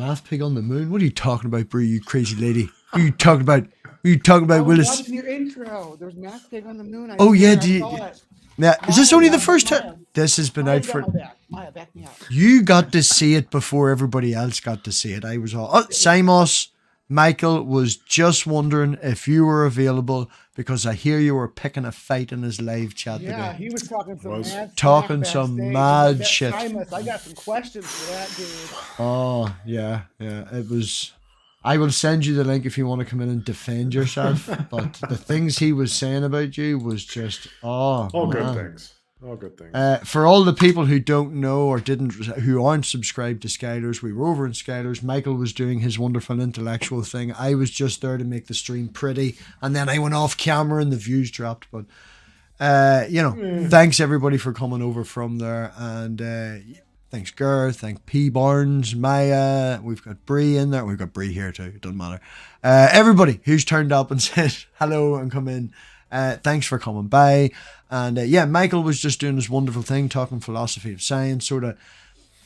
MathPig on the moon? What are you talking about, Brie, you crazy lady? What are you talking about? What are you talking about, Willis? Watching your intro. There's MathPig on the moon. Oh, yeah, saw it. Now, is this only the first Maya. time? This has been out for... Maya, back me up. You got to see it before everybody else got to see it. I was all... Oh, Simos, Michael was just wondering if you were available because I hear you were picking a fight in his live chat today. Yeah, he was talking some mad shit. Simos, I got some questions for that dude. Oh, yeah. It was... I will send you the link if you want to come in and defend yourself. But the things he was saying about you was just... all good things. All good things. For all the people who don't know or who aren't subscribed to Skylar's, we were over in Skylar's. Michael was doing his wonderful intellectual thing. I was just there to make the stream pretty, and then I went off camera and the views dropped. But thanks everybody for coming over from there, and thanks Gareth, thanks P Barnes, Maya. We've got Bree in there. We've got Bree here too. It doesn't matter. Everybody who's turned up and said hello and come in. Thanks for coming by. And Michael was just doing this wonderful thing, talking philosophy of science, sort of.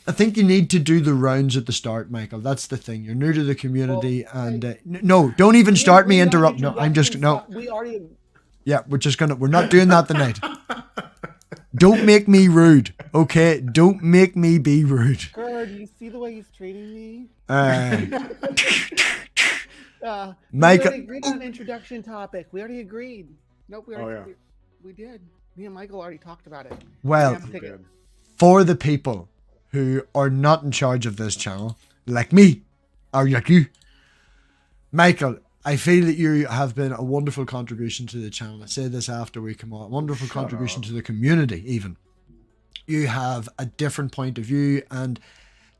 I think you need to do the rounds at the start, Michael. That's the thing. You're new to the community, no, don't even start me interrupt. No, I'm just no. We already. Yeah, we're not doing that tonight. Don't make me rude, okay? Don't make me be rude. Girl, do you see the way he's treating me? Michael, we already agreed on an introduction topic. We already agreed. Nope, we did. Me and Michael already talked about it. Well, for the people who are not in charge of this channel, like me, or like you, Michael, I feel that you have been a wonderful contribution to the channel. I say this after we come on. Wonderful contribution to the community, even. You have a different point of view, and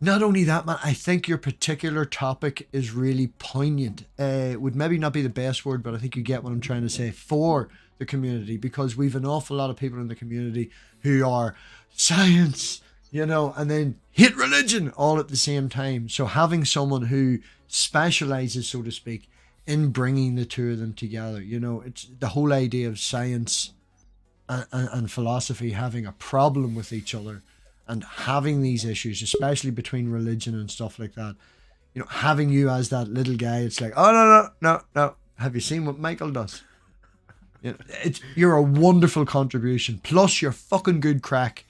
not only that, man, I think your particular topic is really poignant. Would maybe not be the best word, but I think you get what I'm trying to say for the community, because we've an awful lot of people in the community who are science, and then hate religion all at the same time. So having someone who specializes, so to speak, in bringing the two of them together, it's the whole idea of science and philosophy having a problem with each other and having these issues, especially between religion and stuff like that. Having you as that little guy, it's like, oh, no. Have you seen what Michael does? You're a wonderful contribution. Plus, you're fucking good crack,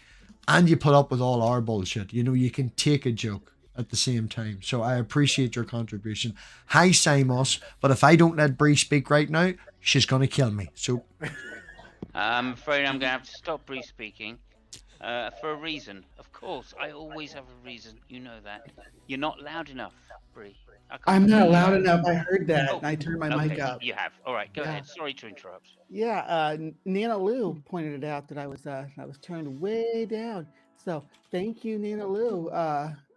and you put up with all our bullshit. You can take a joke at the same time. So I appreciate your contribution. Hi, Simos, but if I don't let Bree speak right now, she's going to kill me. So I'm afraid I'm going to have to stop Bree speaking for a reason. Of course, I always have a reason. You know that. You're not loud enough, Bree. I'm not loud enough. I heard that, and I turned my mic up. You have. All right, go ahead. Sorry to interrupt. Yeah, Nana Lou pointed it out that I was turned way down. So thank you, Nana Lou.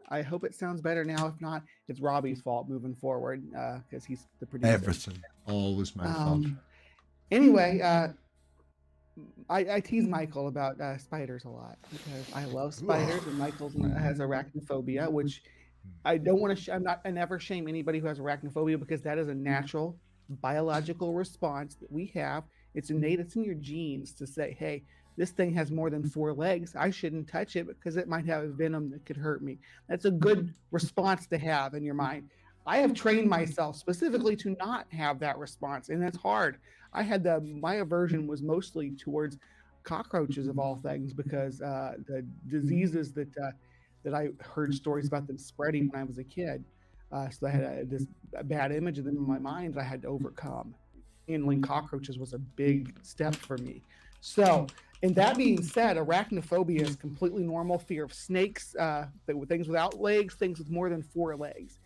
I hope it sounds better now. If not, it's Robbie's fault moving forward because he's the producer. Everything. Always my fault. Anyway, I tease Michael about spiders a lot because I love spiders, and Michael has arachnophobia, which I don't want to. I never shame anybody who has arachnophobia because that is a natural biological response that we have. It's innate. It's in your genes to say, hey, this thing has more than 4 legs. I shouldn't touch it because it might have a venom that could hurt me. That's a good response to have in your mind. I have trained myself specifically to not have that response, and it's hard. My aversion was mostly towards cockroaches of all things because the diseases that I heard stories about them spreading when I was a kid. So I had this bad image of them in my mind that I had to overcome. Handling cockroaches was a big step for me. So, and that being said, arachnophobia is completely normal. Fear of snakes, things without legs, things with more than 4 legs.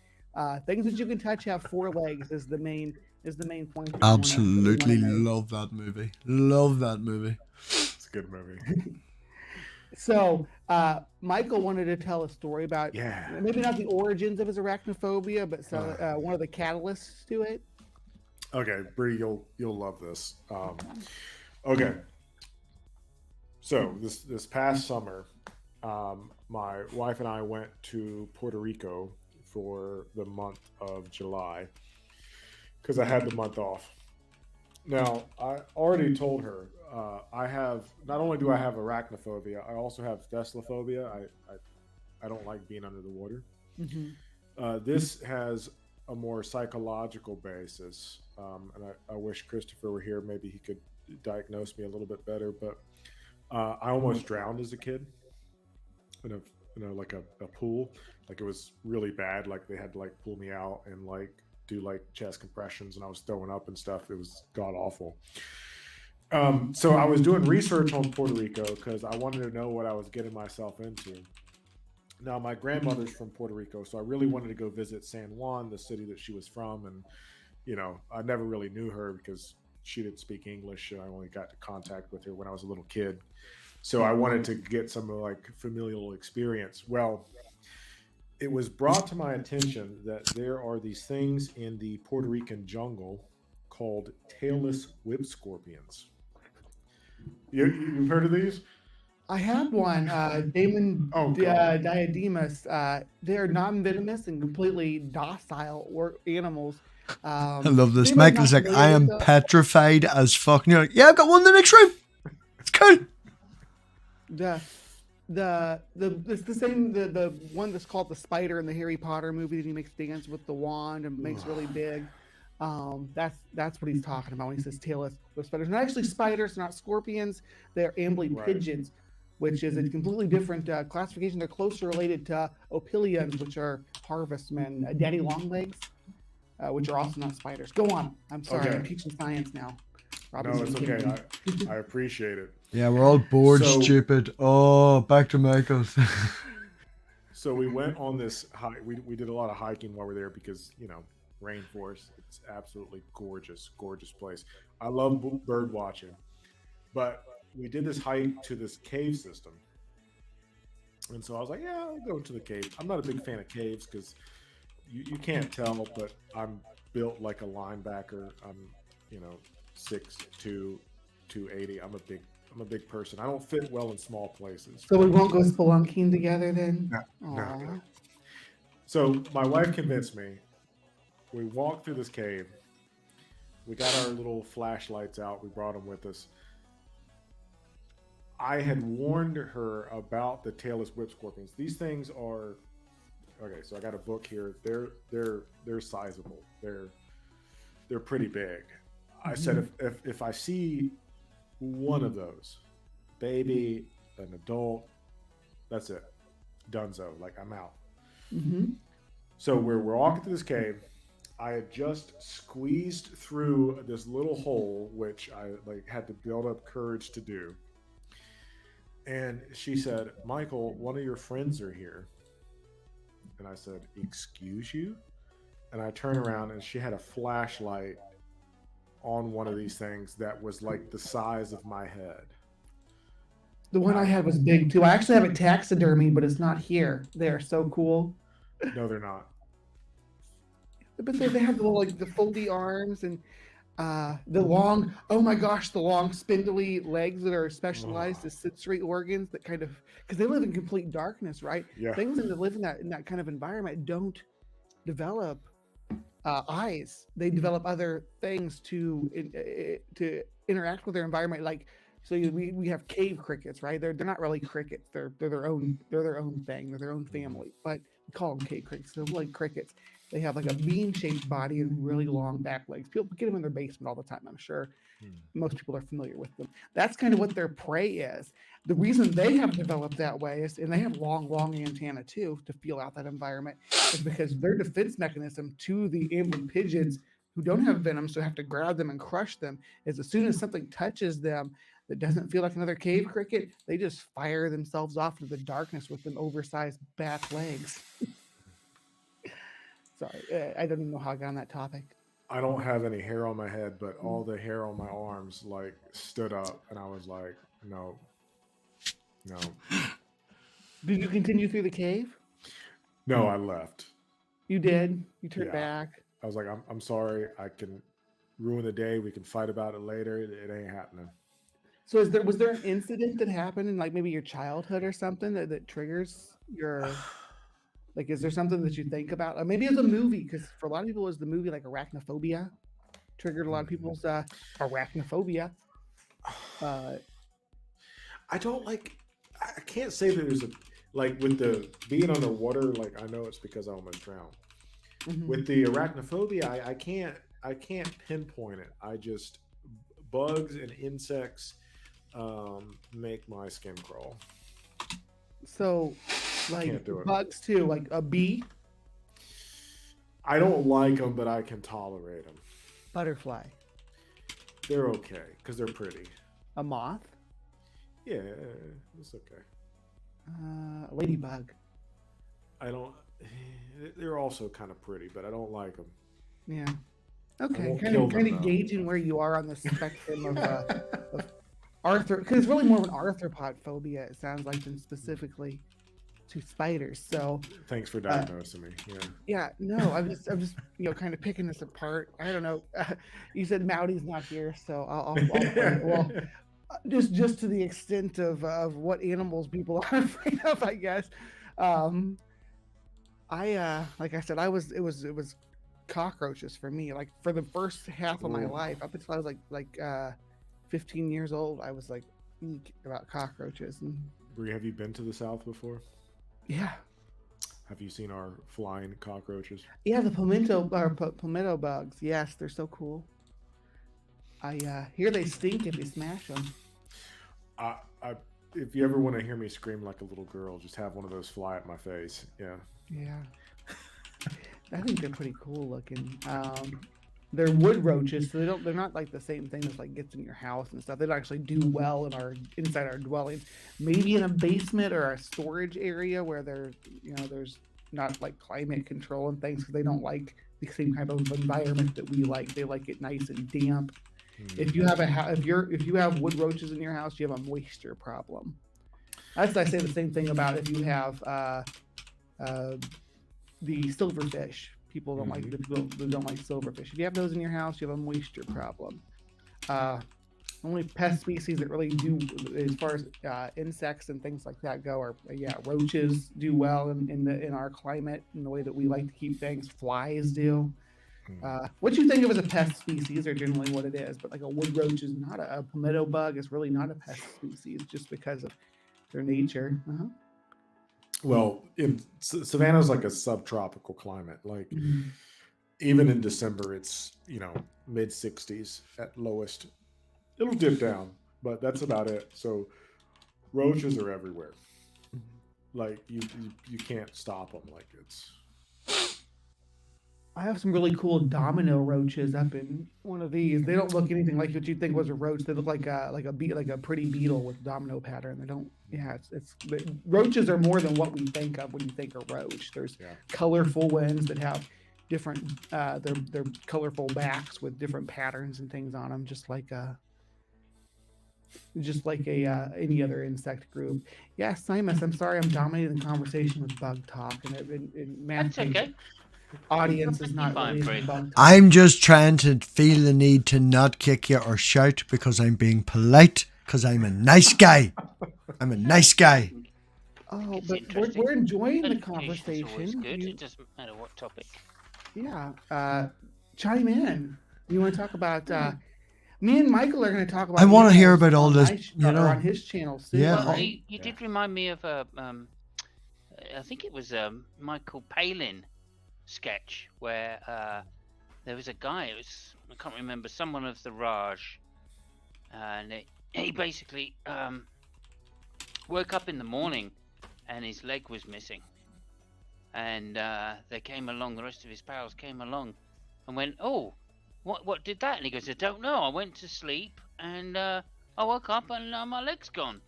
Things that you can touch have 4 legs is the main point. Absolutely love that movie. Love that movie. It's a good movie. So, Michael wanted to tell a story about maybe not the origins of his arachnophobia, but one of the catalysts to it. Okay, Bree, you'll love this. Okay, so this past summer, my wife and I went to Puerto Rico for the month of July because I had the month off. Now, I already told her I have, not only do I have arachnophobia, I also have theslophobia. I don't like being under the water. Mm-hmm. This has a more psychological basis, and I wish Christopher were here. Maybe he could diagnose me a little bit better. But I almost drowned as a kid in like a pool. Like it was really bad. Like they had to like pull me out and like do like chest compressions, and I was throwing up and stuff. It was god awful. So I was doing research on Puerto Rico because I wanted to know what I was getting myself into. Now, my grandmother's from Puerto Rico, so I really wanted to go visit San Juan, the city that she was from. And, you know, I never really knew her because she didn't speak English. I only got to contact with her when I was a little kid. So I wanted to get some like familial experience. Well, it was brought to my attention that there are these things in the Puerto Rican jungle called tailless whip scorpions. You've heard of these? I had one, Damon Diademus. They're non-venomous and completely docile animals. I love this. Michael's like, I am petrified as fuck. And you're like, yeah, I've got one in the next room. It's cool. It's the same, the one that's called the spider in the Harry Potter movie that he makes dance with the wand and makes really big. That's what he's talking about when he says tailless spiders. They're not actually spiders, they're not scorpions, they're ambling pigeons, which is a completely different classification. They're closer related to opilions, which are harvestmen, daddy longlegs, which are also not spiders. Go on. I'm sorry, I'm teaching science now. No, it's okay. I appreciate it. Yeah, we're all bored, stupid. Oh, back to Michael's. So we went on this hike. We did a lot of hiking while we were there because, you know, rainforest. It's absolutely gorgeous, gorgeous place. I love bird watching. But we did this hike to this cave system. And so I was like, yeah, I'll go into the cave. I'm not a big fan of caves because you can't tell, but I'm built like a linebacker. I'm, you know, 6'2", 280. I'm a big person. I don't fit well in small places. So we won't go spelunking together then? No. So my wife convinced me. We walked through this cave. We got our little flashlights out. We brought them with us. I had warned her about the tailless whip scorpions. These things are okay. So I got a book here. They're sizable. They're pretty big. I said if I see one of those, baby, an adult, that's it, donezo. Like I'm out. So we're walking through this cave. I had just squeezed through this little hole, which I like had to build up courage to do. And she said, Michael, one of your friends are here. And I said, excuse you? And I turned around and she had a flashlight on one of these things that was like the size of my head. The one I had was big too. I actually have a taxidermy, but it's not here. They are so cool. No, they're not. But they have the little, like the foldy arms and the long, oh my gosh, the long spindly legs that are specialized as sensory organs that kind of, because they live in complete darkness, right? Yeah. Things that live in that kind of environment don't develop eyes. They develop other things to interact with their environment. Like, so we have cave crickets, right? They're not really crickets. They're their own thing. They're their own family, but we call them cave crickets. They're like crickets. They have like a bean-shaped body and really long back legs. People get them in their basement all the time, I'm sure. Most people are familiar with them. That's kind of what their prey is. The reason they have developed that way is, and they have long antenna too to feel out that environment, is because their defense mechanism to the ambling pigeons who don't have venom, so have to grab them and crush them, is as soon as something touches them that doesn't feel like another cave cricket, they just fire themselves off into the darkness with them oversized back legs. Sorry, I don't even know how I got on that topic. I don't have any hair on my head, but all the hair on my arms like stood up, and I was like, no. Did you continue through the cave? No, I left. You did? You turned back? I was like, I'm sorry. I can ruin the day. We can fight about it later. It ain't happening. So was there an incident that happened in like maybe your childhood or something that triggers your... Like, is there something that you think about? Or maybe it's a movie, because for a lot of people, is the movie like Arachnophobia triggered a lot of people's arachnophobia. I don't like. I can't say that there's a like with the being underwater. Like I know it's because I almost drowned. With the arachnophobia, I can't pinpoint it. I just bugs and insects make my skin crawl. So, like Can't do it. bugs too, like a bee, I don't like them, but I can tolerate them. butterfly, They're okay because they're pretty. a moth, Yeah, it's okay. a ladybug. I don't. They're also kind of pretty, but I don't like them. Yeah. Okay. won't Kind kill of them, though. gauging where you are on the spectrum of arthro, because it's really more of an arthropod phobia. It sounds like than specifically to spiders. So Thanks for diagnosing me. Yeah. yeah, no, I'm just kind of picking this apart. I don't know. You said Mowdy's not here, so I'll well, just to the extent of what animals people are afraid of, I guess. Like I said, it was cockroaches for me. Like for the first half of my life, up until I was like 15 years old, I was like eek about cockroaches. And Bree, have you been to the South before? yeah, Have you seen our flying cockroaches? the palmetto bugs. Yes, they're so cool. I hear they stink if you smash them. If you ever want to hear me scream like a little girl, just have one of those fly at my face. Yeah. Yeah, I think they're pretty cool looking. They're wood roaches, so they're not like the same thing as like gets in your house and stuff. They don't actually do well inside our dwelling. Maybe in a basement or a storage area where there's not like climate control and things, because they don't like the same type of environment that we like. They like it nice and damp. If you have if you have wood roaches in your house, you have a moisture problem. I say the same thing about if you have the silverfish. People don't like the people who don't like silverfish. If you have those in your house, you have a moisture problem. Only pest species that really do, as far as insects and things like that go, are roaches do well in our climate, in the way that we like to keep things. Flies do. What you think of as a pest species are generally what it is, but like a wood roach is not a palmetto bug is really not a pest species just because of their nature. Well, Savannah's like a subtropical climate. Like even in December, it's mid 60s at lowest. It'll dip down, but that's about it. So roaches are everywhere. Like you can't stop them. Like it's. I have some really cool domino roaches up in one of these. They don't look anything like what you'd think was a roach. They look like a pretty beetle with domino pattern. They don't. Yeah, roaches are more than what we think of when you think of roach. There's colorful ones that have different. They're colorful backs with different patterns and things on them, just like any other insect group. Yeah, Simus, I'm sorry I'm dominating the conversation with bug talk, and That's okay. audience is not Fine, really Fred. bug talk. I'm just trying to feel the need to not kick you or shout because I'm being polite, because I'm a nice guy. I'm a nice guy. Oh, It's but interesting. we're enjoying the Education's always conversation. good. It doesn't matter what topic. Chime in. You want to talk about? Me and Michael are going to talk about. I want to hear animals about all on this, my or on his channel soon. Yeah. Well, right? you did remind me of a, I think it was a Michael Palin sketch where there was a guy. I can't remember, someone of the Raj, and he basically woke up in the morning and his leg was missing, and they came along. The rest of his pals came along and went, "Oh, what did that?" And he goes, "I don't know. I went to sleep and I woke up and my leg's gone."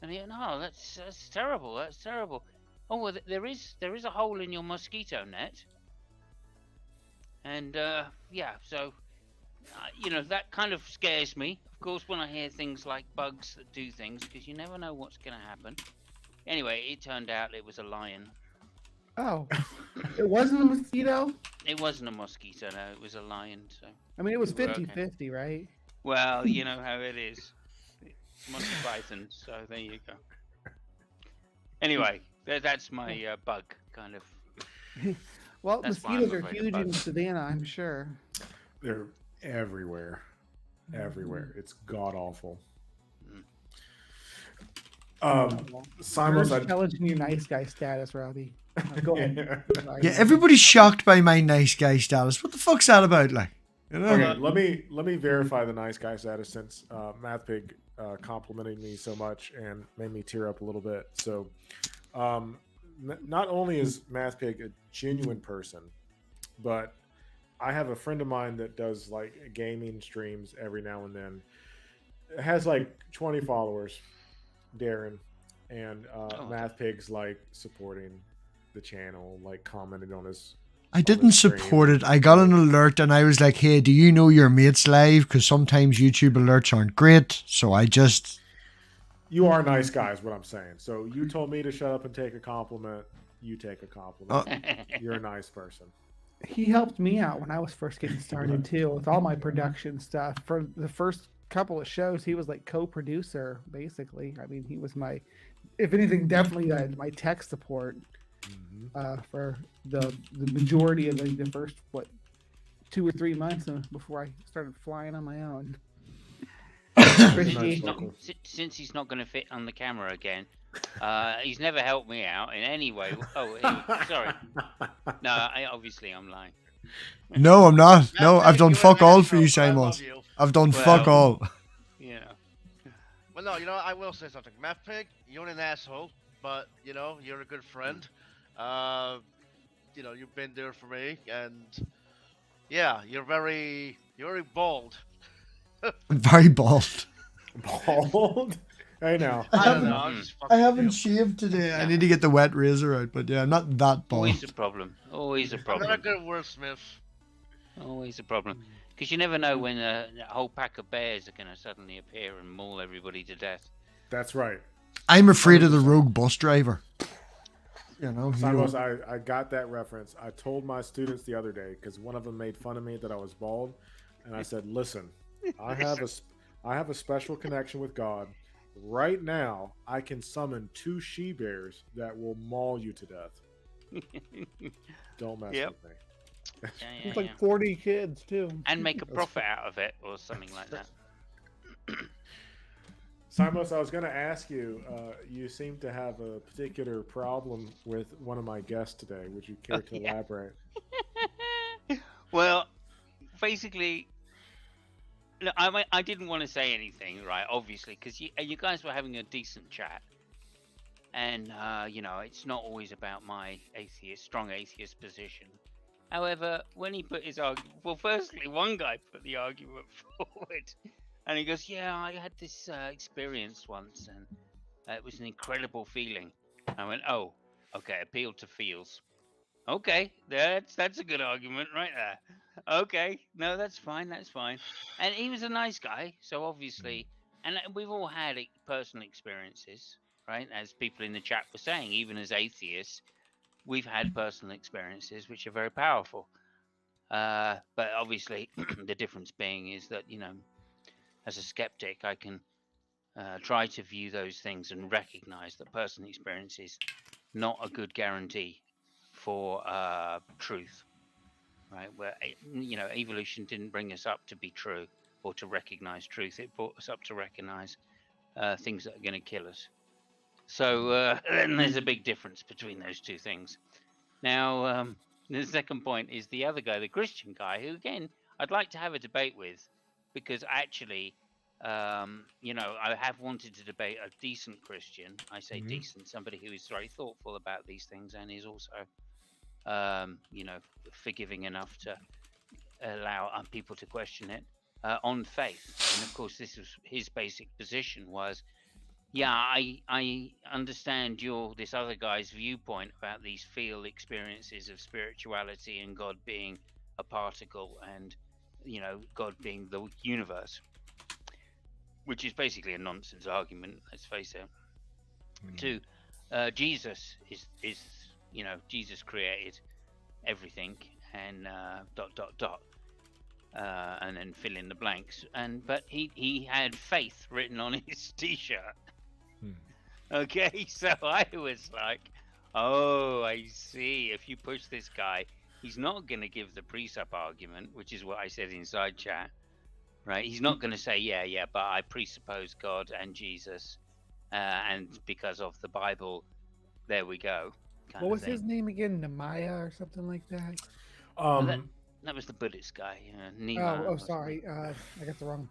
And he went, "No, that's terrible. That's terrible." Oh, well, there is a hole in your mosquito net. And so that kind of scares me. Of course, when I hear things like bugs that do things, because you never know what's going to happen. Anyway, it turned out it was a lion. Oh, it wasn't a mosquito. It wasn't a mosquito, no, it was a lion. So, I mean, it was We were okay. 50-50, right? well, you know how it is. It's Monty Python, so there you go. Anyway, that's my bug kind of. Well, That's why I'm mosquitoes are afraid of huge in bugs. Savannah, I'm sure. They're everywhere. Everywhere. It's god awful. Simos, You're challenging your nice guy status, Robbie. Go ahead. Yeah, everybody's shocked by my nice guy status. What the fuck's that about? Like, you know? Okay, let me verify the nice guy status since MathPig complimented me so much and made me tear up a little bit. So, not only is MathPig a genuine person, but I have a friend of mine that does like gaming streams every now and then. It has like 20 followers, Darren, and MathPig's like supporting the channel, like commented on his. I didn't support it. I got an alert and I was like, hey, do you know your mate's live? Because sometimes YouTube alerts aren't great. So I just... You are a nice guy is what I'm saying. So you told me to shut up and take a compliment. You take a compliment. You're a nice person. He helped me out when I was first getting started too, with all my production stuff. For the first couple of shows, he was like co-producer, basically. I mean, he was my, if anything, definitely my tech support for the majority of the first 2 or 3 months before I started flying on my own. Since he's not going to fit on the camera again, he's never helped me out in any way. Oh, sorry. No, obviously I'm lying. No, I'm not. No, I've done fuck all for you, Simons. I've done fuck all. You know. Well, no, you know, I will say something. MathPig, you're an asshole, but, you know, you're a good friend. You know, you've been there for me, and yeah, you're very bold. Very bald. Bald? Hey now. I don't know. I'm just I fucking haven't with you. shaved today. I need to get the wet razor out, but yeah, I'm not that bald. Always a problem. Always a I'm problem. not a good wordsmith. Always a problem. Because you never know when a whole pack of bears are going to suddenly appear and maul everybody to death. That's right. I'm afraid of the rogue bus driver. You know, Simons, I got that reference. I told my students the other day because one of them made fun of me that I was bald, and I said, "Listen, I have a special connection with God. Right now, I can summon 2 she-bears that will maul you to death. Don't mess with me." Yeah, It's like 40 kids too. And make a profit out of it or something like that. Simons, I was going to ask you, you seem to have a particular problem with one of my guests today. Would you care to elaborate? Well, basically, look, I didn't want to say anything, right, obviously, because you guys were having a decent chat. And, you know, it's not always about my strong atheist position. However, when he put his argument, well, firstly, one guy put the argument forward. And he goes, yeah, I had this experience once, and it was an incredible feeling. I went, oh, okay, appeal to feels. Okay, that's a good argument right there. Okay, no, that's fine, that's fine. And he was a nice guy, so obviously, and we've all had personal experiences, right? As people in the chat were saying, even as atheists, we've had personal experiences which are very powerful. But obviously, the difference being is that, you know, as a skeptic, I can try to view those things and recognize that personal experience is not a good guarantee for truth, right? Where, you know, evolution didn't bring us up to be true or to recognize truth. It brought us up to recognize things that are going to kill us. So then there's a big difference between those two things. Now, the second point is the other guy, the Christian guy, who, again, I'd like to have a debate with. Because actually, you know, I have wanted to debate a decent Christian. I say decent, somebody who is very thoughtful about these things and is also, you know, forgiving enough to allow people to question it on faith. And of course, this was his basic position was, yeah, I understand this other guy's viewpoint about these feel experiences of spirituality and God being a particle and, you know, God being the universe, which is basically a nonsense argument, let's face it. Jesus is, you know, Jesus created everything and and then fill in the blanks. But he had faith written on his t-shirt. Okay, so I was like, oh, I see. If you push this guy, he's not going to give the precept argument, which is what I said inside chat, right? He's not going to say, yeah, but I presuppose God and Jesus and because of the Bible, there we go. kind What of was thing. his name again? Nemaya or something like that? That was the Buddhist guy, Nima. Oh, wasn't sorry. it? I got the wrong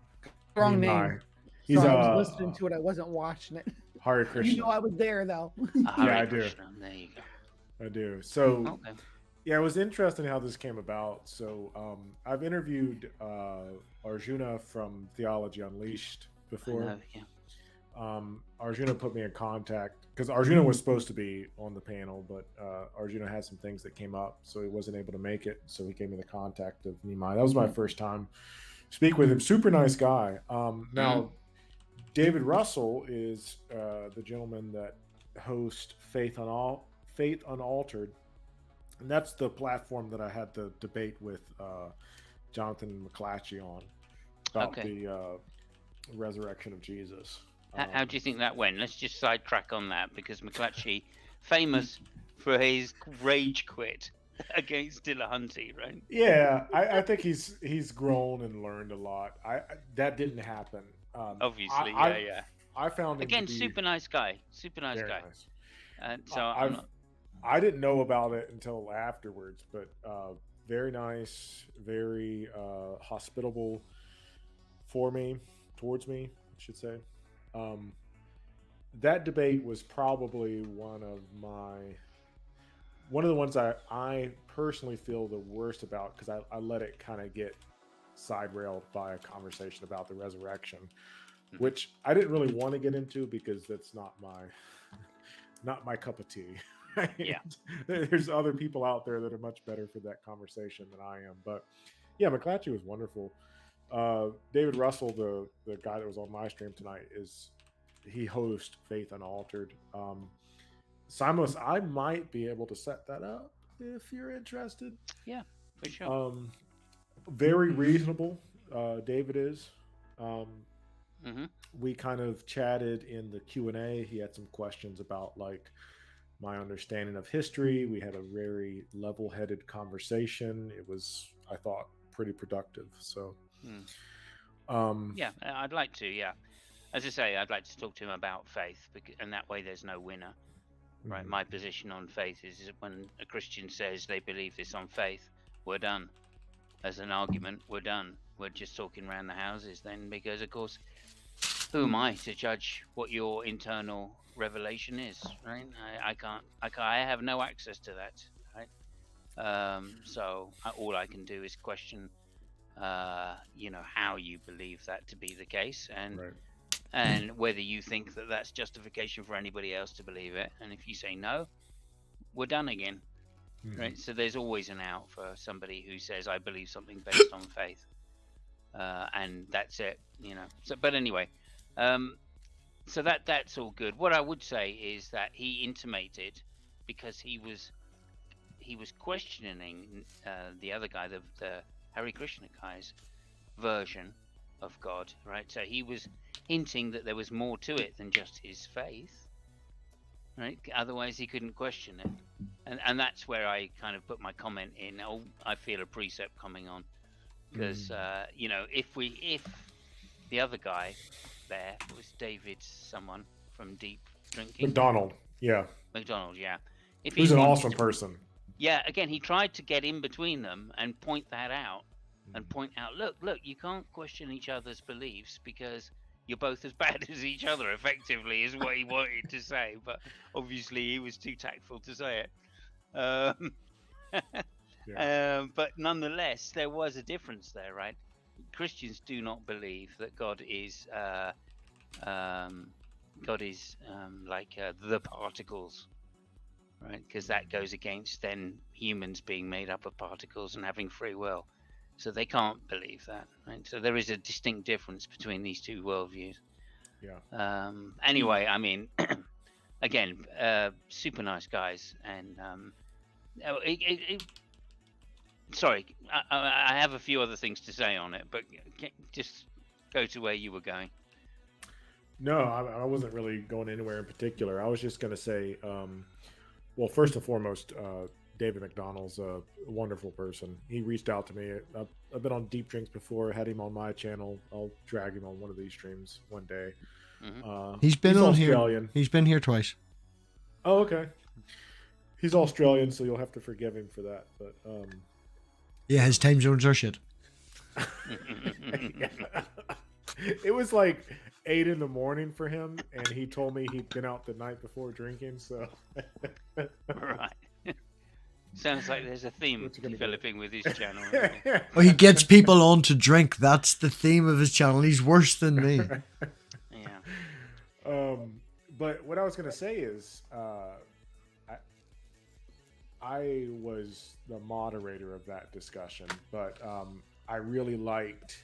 name. Nimai. He's Sorry, I was listening to it. I wasn't watching it. Hare Krishna. You know, I was there though. Hare I do. Krishna, there you go. I do. So Okay. yeah, it was interesting how this came about. So I've interviewed Arjuna from Theology Unleashed I before. know, yeah. Arjuna put me in contact because Arjuna was supposed to be on the panel, but Arjuna had some things that came up, so he wasn't able to make it. So he gave me the contact of Nimai. That was my first time speak with him. Super nice guy. Now, David Russell is the gentleman that hosts Faith Unaltered, and that's the platform that I had the debate with Jonathan McClatchy on about the resurrection of Jesus. How do you think that went? Let's just sidetrack on that, because McClatchy, famous for his rage quit against Dillahunty, right? Yeah, I think he's grown and learned a lot. That didn't happen. Obviously, yeah. I found him Again, to be super nice guy, very guy. nice. And so I didn't know about it until afterwards, but very nice, very hospitable towards me, I should say. That debate was probably one of the ones I personally feel the worst about, because I let it kind of get side railed by a conversation about the resurrection, which I didn't really want to get into because that's not my cup of tea. Right? Yeah. There's other people out there that are much better for that conversation than I am. But yeah, McClatchy was wonderful. David Russell, the guy that was on my stream tonight, he hosts Faith Unaltered. Simos, I might be able to set that up if you're interested. Yeah, for sure. Very reasonable. David is. Mm-hmm. We kind of chatted in the Q&A. He had some questions about like my understanding of history. We had a very level-headed conversation. It was, I thought, pretty productive. So yeah, I'd like to. Yeah, as I say, I'd like to talk to him about faith, and that way there's no winner, right? My position on faith is that when a Christian says they believe this on faith, we're done. As an argument, we're done. We're just talking around the houses then, because of course, who am I to judge what your internal revelation is, right? I have no access to that, right? So all I can do is question how you believe that to be the case, and whether you think that that's justification for anybody else to believe it. And if you say no, we're done again, right? So there's always an out for somebody who says I believe something based on faith, and that's it, So, but anyway, so that's all good. What I would say is that he intimated, because he was questioning the other guy, the Hare Krishna guy's version of God, right? So he was hinting that there was more to it than just his faith, right? Otherwise he couldn't question it, and that's where I kind of put my comment in. I feel a precept coming on, because if the other guy there was David, someone from Deep Drinking, McDonald, yeah. If he's an awesome person. Yeah, again, he tried to get in between them and point that out, and point out, look, you can't question each other's beliefs because you're both as bad as each other, effectively, is what he wanted to say. But obviously he was too tactful to say it. But nonetheless, there was a difference there, right? Christians do not believe that God is the particles, right? Because that goes against then humans being made up of particles and having free will. So they can't believe that, right? So there is a distinct difference between these two worldviews. Yeah. Anyway, I mean, again, super nice guys, and sorry, I have a few other things to say on it, but just go to where you were going. No, I wasn't really going anywhere in particular. I was just going to say, well, first and foremost, David McDonald's a wonderful person. He reached out to me. I've been on Deep Drinks before, had him on my channel. I'll drag him on one of these streams one day. He's been he's on Australian. here. He's been here twice. Oh, okay. He's Australian, so you'll have to forgive him for that. But yeah, his time zones are shit. yeah. It was like 8 in the morning for him, and he told me he'd been out the night before drinking. So, Right. Sounds like there's a theme developing with his channel. Oh, he gets people on to drink. That's the theme of his channel. He's worse than me. Yeah. But what I was gonna say is, I was the moderator of that discussion, but I really liked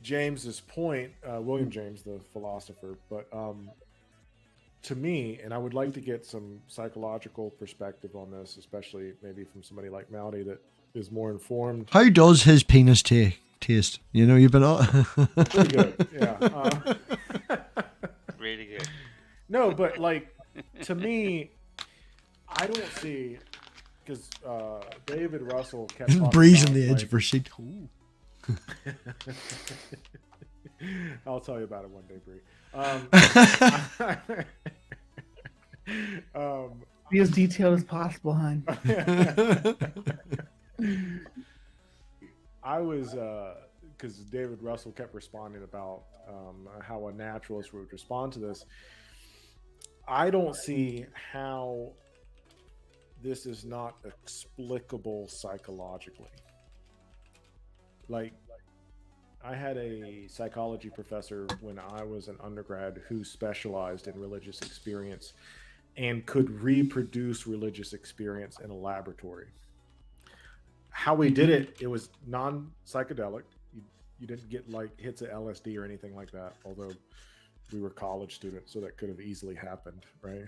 James's point, William James, the philosopher. But to me, and I would like to get some psychological perspective on this, especially maybe from somebody like Maldy that is more informed. How does his penis taste? You know, you've been on. Pretty good, yeah. Really good. No, but like to me, I don't see, because David Russell kept talking Breeze on about, the edge like, of her seat. Ooh. I'll tell you about it one day, Bree. Be as detailed as possible, hon. I was, because David Russell kept responding about how a naturalist would respond to this. I don't see how this is not explicable psychologically. Like, I had a psychology professor when I was an undergrad who specialized in religious experience and could reproduce religious experience in a laboratory. How we did it, it was non-psychedelic. You didn't get like hits of LSD or anything like that, although we were college students, so that could have easily happened, right?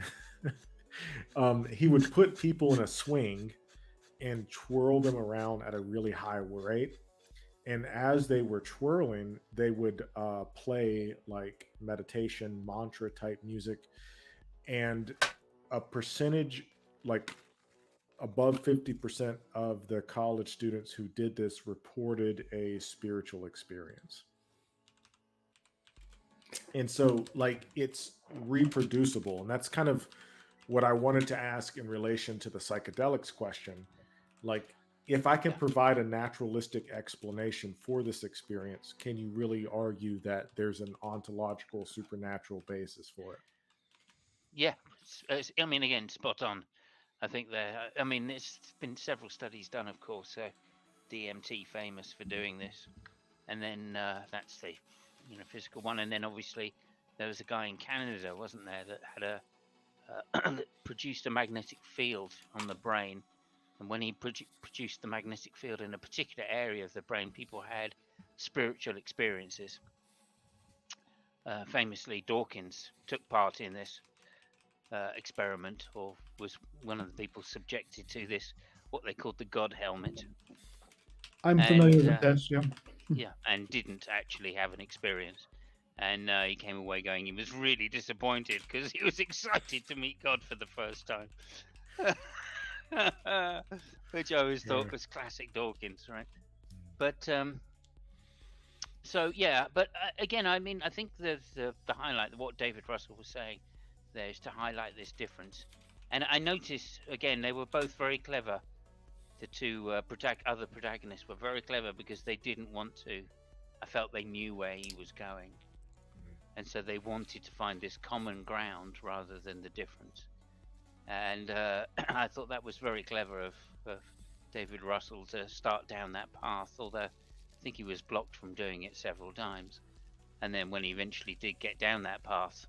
He would put people in a swing and twirl them around at a really high rate. And as they were twirling, they would play like meditation, mantra type music. And a percentage, like above 50% of the college students who did this reported a spiritual experience. And so, like, it's reproducible. And that's kind of what I wanted to ask in relation to the psychedelics question. Like, if I can provide a naturalistic explanation for this experience, can you really argue that there's an ontological, supernatural basis for it? Yeah. I mean, again, spot on. I think I mean, there's been several studies done, of course. DMT famous for doing this. And then that's the physical one. And then obviously there was a guy in Canada, wasn't there, that had that produced a magnetic field on the brain. And when he produced the magnetic field in a particular area of the brain, people had spiritual experiences. Famously, Dawkins took part in this experiment, or was one of the people subjected to this, what they called the God helmet. I'm familiar with this, yeah. Yeah, and didn't actually have an experience. And he came away going, he was really disappointed because he was excited to meet God for the first time. Which I always thought was classic Dawkins, right? But so yeah, but again, I mean, I think the highlight, what David Russell was saying there, is to highlight this difference. And I noticed again, they were both very clever. The two other protagonists were very clever because they didn't want to. I felt they knew where he was going, and so they wanted to find this common ground rather than the difference. And I thought that was very clever of David Russell to start down that path, although I think he was blocked from doing it several times. And then when he eventually did get down that path,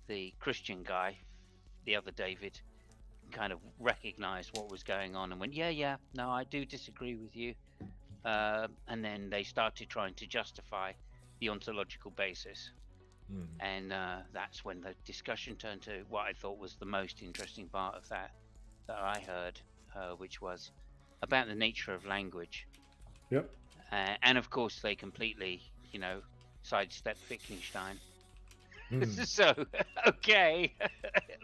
the Christian guy, the other David, kind of recognized what was going on and went, yeah, no, I do disagree with you. And then they started trying to justify the ontological basis. And that's when the discussion turned to what I thought was the most interesting part of that I heard, which was about the nature of language. Yep. And of course, they completely, sidestepped Wittgenstein. So, okay,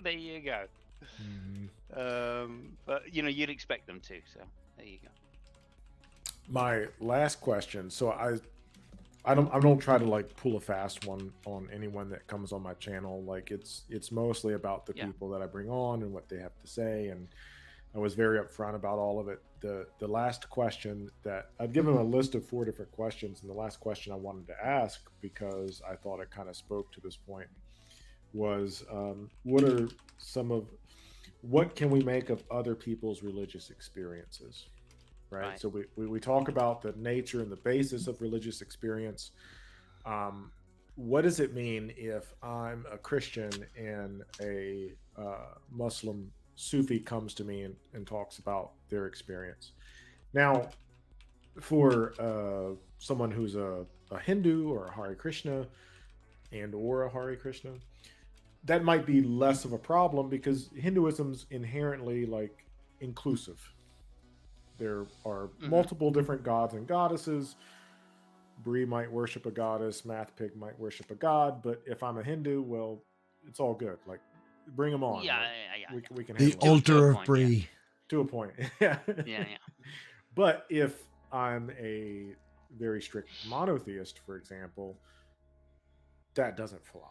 there you go. But you'd expect them to. So there you go. My last question. So I don't try to like pull a fast one on anyone that comes on my channel. Like it's mostly about the people that I bring on and what they have to say, and I was very upfront about all of it. The last question that I've given a list of 4 different questions, and the last question I wanted to ask, because I thought it kind of spoke to this point, was what can we make of other people's religious experiences? Right. So we talk about the nature and the basis of religious experience. What does it mean if I'm a Christian and a Muslim Sufi comes to me and talks about their experience? Now, for someone who's a Hindu or a Hare Krishna or a Hare Krishna, that might be less of a problem because Hinduism's inherently like inclusive. There are multiple different gods and goddesses. Bree might worship a goddess, MathPig might worship a god, but if I'm a Hindu, well, it's all good. Like, bring them on. Yeah, like, we can The handle it. altar of Bree. To a point. Yeah. But if I'm a very strict monotheist, for example, that doesn't fly.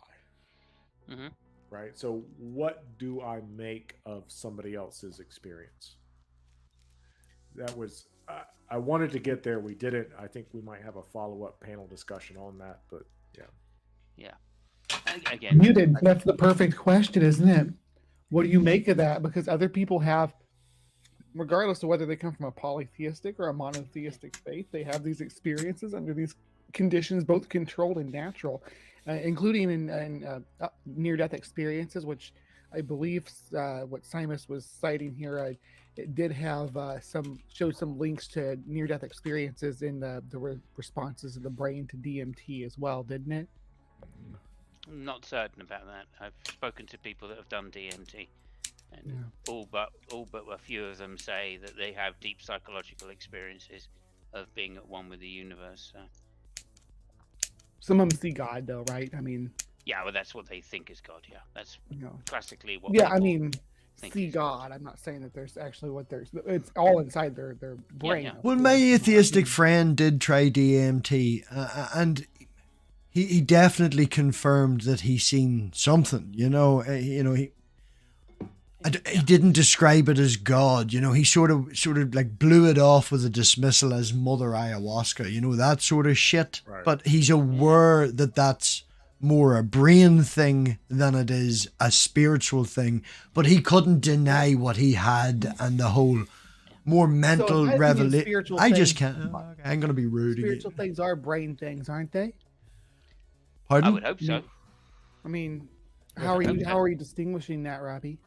Right? So what do I make of somebody else's experience? That was, I wanted to get there. We did it. I think we might have a follow-up panel discussion on that, but yeah. Again, Muted. That's the perfect question, isn't it? What do you make of that? Because other people have, regardless of whether they come from a polytheistic or a monotheistic faith, they have these experiences under these conditions, both controlled and natural, including in near-death experiences, which I believe what Simus was citing here, it did have showed some links to near-death experiences in the responses of the brain to DMT as well, didn't it? I'm not certain about that. I've spoken to people that have done DMT, and all but a few of them say that they have deep psychological experiences of being at one with the universe. So. Some of them see God, though, right? I mean, yeah, well, that's what they think is God. Yeah, that's classically what. Yeah, I mean, see God. I'm not saying that there's actually it's all inside their brain. Yeah. Well, my atheistic friend did try DMT, and he definitely confirmed that he seen something. He didn't describe it as God. He sort of like blew it off with a dismissal as Mother Ayahuasca. That sort of shit. Right. But he's aware that that's more a brain thing than it is a spiritual thing. But he couldn't deny what he had and the whole more mental revelation. I just can't. I'm going to be rude. Spiritual things are brain things, aren't they? Pardon? I would hope so. I mean, how are you distinguishing that, Robbie?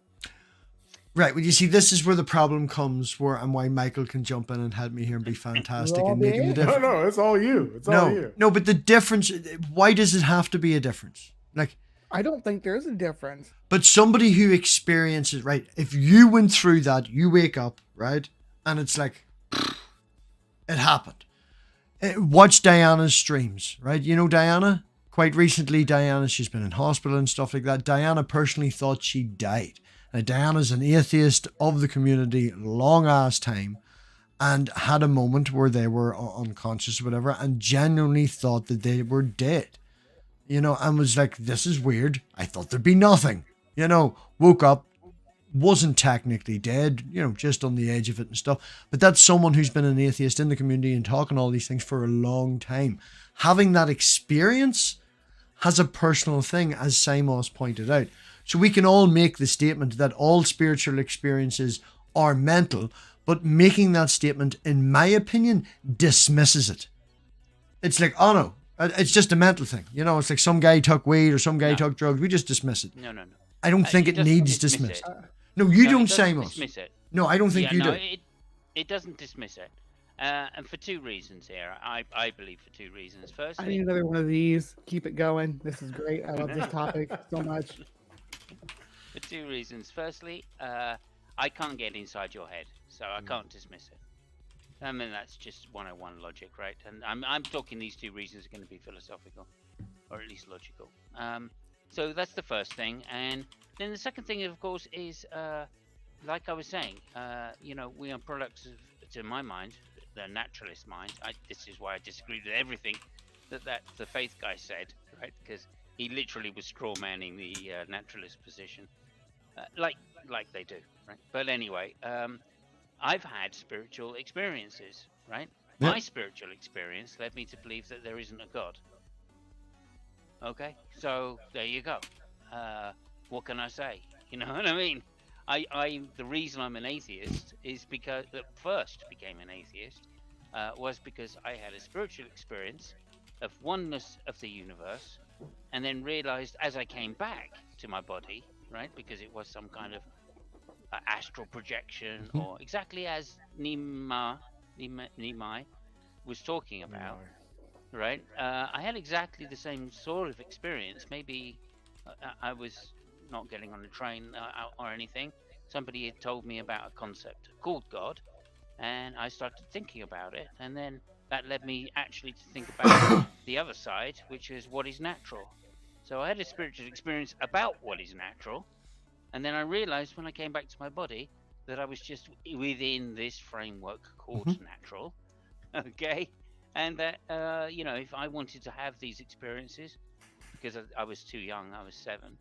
Right. Well, you see, this is where the problem comes, and why Michael can jump in and help me here and be fantastic and making the difference. No, it's all you. It's all you. No, but the difference. Why does it have to be a difference? Like, I don't think there is a difference. But somebody who experiences, right? If you went through that, you wake up, right, and it's like, it happened. Watch Diana's streams, right? You know Diana. Quite recently, she's been in hospital and stuff like that. Diana personally thought she died. Now, Diana's an atheist of the community, long ass time, and had a moment where they were unconscious or whatever, and genuinely thought that they were dead, and was like, this is weird. I thought there'd be nothing, woke up, wasn't technically dead, just on the edge of it and stuff. But that's someone who's been an atheist in the community and talking all these things for a long time. Having that experience has a personal thing, as Simos pointed out. So we can all make the statement that all spiritual experiences are mental, but making that statement, in my opinion, dismisses it. It's like, oh no, it's just a mental thing. It's like some guy took weed or some guy took drugs. We just dismiss it. No. I don't think it needs dismissed. No, you don't, Simos. Dismiss it. No, I don't think you do. It doesn't dismiss it. And for 2 reasons here. I believe for 2 reasons. Firstly, I need another one of these. Keep it going. This is great. I love this topic so much. For 2 reasons. Firstly, I can't get inside your head, so I can't dismiss it. I mean, that's just 101 logic, right? And I'm talking these 2 reasons are going to be philosophical, or at least logical. So that's the first thing. And then the second thing, of course, is like I was saying, we are products of, to my mind, the naturalist mind. This is why I disagree with everything that the faith guy said, right? Because he literally was straw manning the naturalist position, like they do, right? But anyway, I've had spiritual experiences, right? Yeah. My spiritual experience led me to believe that there isn't a God. Okay, so there you go. What can I say? You know what I mean? The reason I'm an atheist is because first became an atheist was because I had a spiritual experience of oneness of the universe, and then realized as I came back to my body, right, because it was some kind of astral projection, or exactly as Nimai was talking about, right? I had exactly the same sort of experience. Maybe I was not getting on a train or anything. Somebody had told me about a concept called God, and I started thinking about it, and then that led me actually to think about the other side, which is what is natural. So I had a spiritual experience about what is natural, and then I realized when I came back to my body that I was just within this framework called natural, okay? And that, if I wanted to have these experiences, because I was too young, I was 7,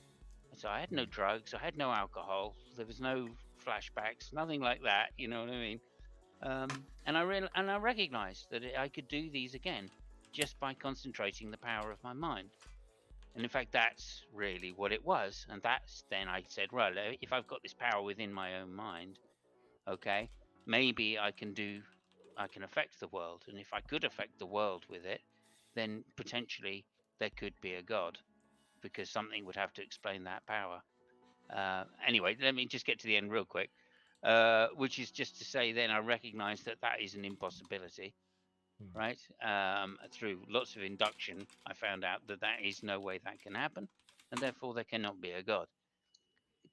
so I had no drugs, I had no alcohol, there was no flashbacks, nothing like that, you know what I mean? And I recognized that I could do these again just by concentrating the power of my mind. And in fact, that's really what it was. And that's then I said, well, if I've got this power within my own mind, okay, maybe I can affect the world. And if I could affect the world with it, then potentially there could be a God, because something would have to explain that power. Anyway, let me just get to the end real quick, which is just to say then I recognize that is an impossibility, right? Through lots of induction, I found out that is no way that can happen, and therefore there cannot be a God.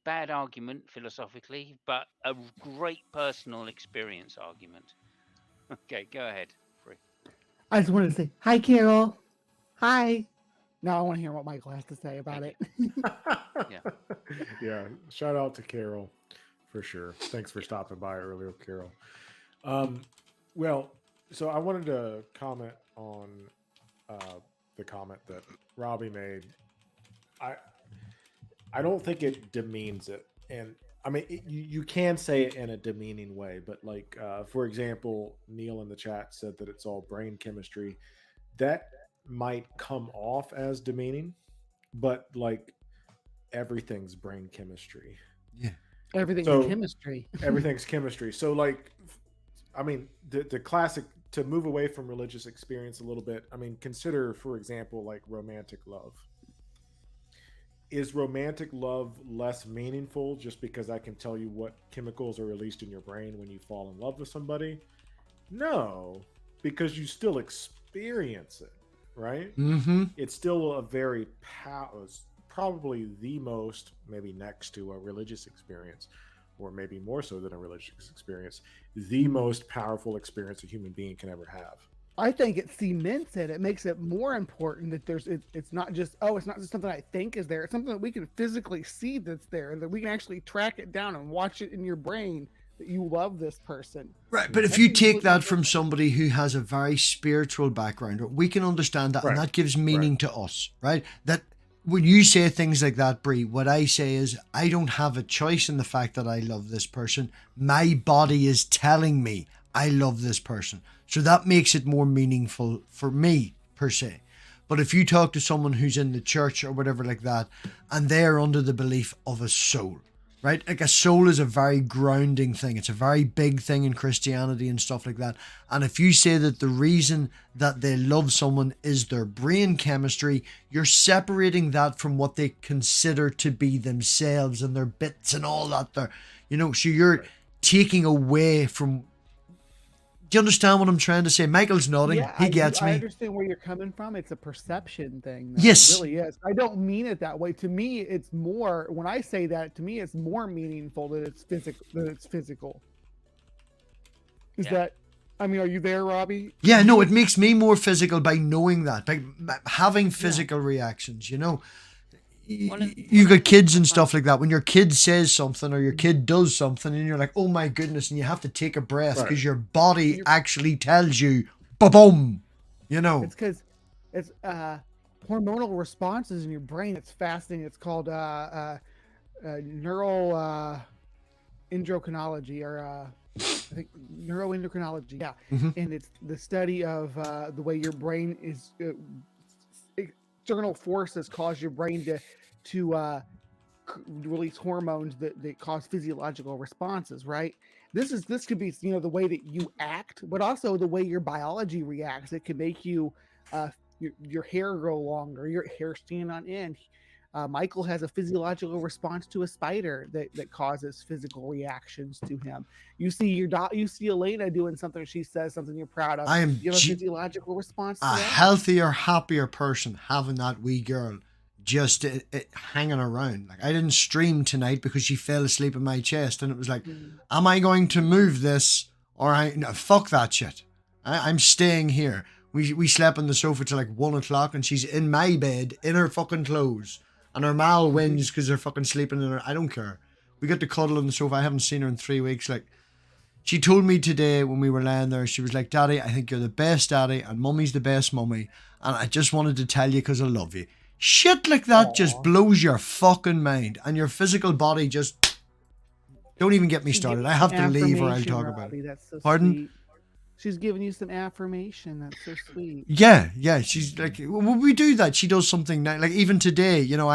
Bad argument philosophically, but a great personal experience argument. Okay, go ahead, Free. I just wanted to say hi, Carol. Hi. Now I want to hear what Michael has to say about it. Yeah. Shout out to Carol for sure. Thanks for stopping by earlier, Carol. Well, so I wanted to comment on the comment that Robbie made. I don't think it demeans it, and I mean you can say it in a demeaning way, but like for example, Neil in the chat said that it's all brain chemistry. That might come off as demeaning, but like everything's brain chemistry. Yeah, Everything's chemistry. Everything's chemistry. So like, I mean, the classic, to move away from religious experience a little bit, I mean, consider, for example, like romantic love. Is romantic love less meaningful just because I can tell you what chemicals are released in your brain when you fall in love with somebody? No, because you still experience it, right? It's still a very probably the most, maybe next to a religious experience, or maybe more so than a religious experience, the most powerful experience a human being can ever have. I think it cements it. It makes it more important that it's not just something I think is there. It's something that we can physically see that's there, that we can actually track it down and watch it in your brain that you love this person. Right, but if you take that from somebody who has a very spiritual background, we can understand that, and that gives meaning to us, right? That when you say things like that, Brie, what I say is I don't have a choice in the fact that I love this person. My body is telling me I love this person. So that makes it more meaningful for me, per se. But if you talk to someone who's in the church or whatever like that, and they're under the belief of a soul, right? Like a soul is a very grounding thing. It's a very big thing in Christianity and stuff like that. And if you say that the reason that they love someone is their brain chemistry, you're separating that from what they consider to be themselves and their bits and all that there. So you're taking away from... Do you understand what I'm trying to say? Michael's nodding. Yeah, he gets me. I understand where you're coming from. It's a perception thing. Yes. It really is. I don't mean it that way. To me, it's more, when I say that, to me, it's more meaningful that it's physical. Are you there, Robbie? Yeah, no, it makes me more physical by knowing that, by having physical reactions, You've got kids and stuff like that. When your kid says something or your kid does something and you're like, oh my goodness, and you have to take a breath because your body actually tells you, ba-boom, It's it's hormonal responses in your brain. It's fascinating. It's called neural endocrinology, or I think neuroendocrinology. Yeah, Mhm. and it's the study of the way your brain is external forces cause your brain to release hormones that cause physiological responses, right? This could be, you know, the way that you act, but also the way your biology reacts. It can make you your hair grow longer, your hair stand on end. Michael has a physiological response to a spider that causes physical reactions to him. You see you see Elena doing something, she says something you're proud of. I am You have a physiological response to a that. healthier, happier person having that wee girl just hanging around. Like, I didn't stream tonight because she fell asleep in my chest, and it was like, am I going to move this or no, fuck that shit. I'm staying here. We slept on the sofa till like 1 o'clock, and she's in my bed in her fucking clothes, and her mal wins because they're fucking sleeping in her. I don't care. We got to cuddle on the sofa. I haven't seen her in 3 weeks. Like, she told me today when we were laying there, she was like, Daddy, I think you're the best daddy and Mummy's the best mummy, and I just wanted to tell you because I love you. Shit like that just blows your fucking mind, and your physical body just... Don't even get me started. I have to leave or I'll talk about it. That's so Pardon? sweet. She's giving you some affirmation. That's so sweet. Yeah. She's like, when we do that, she does something nice. Like, even today, you know,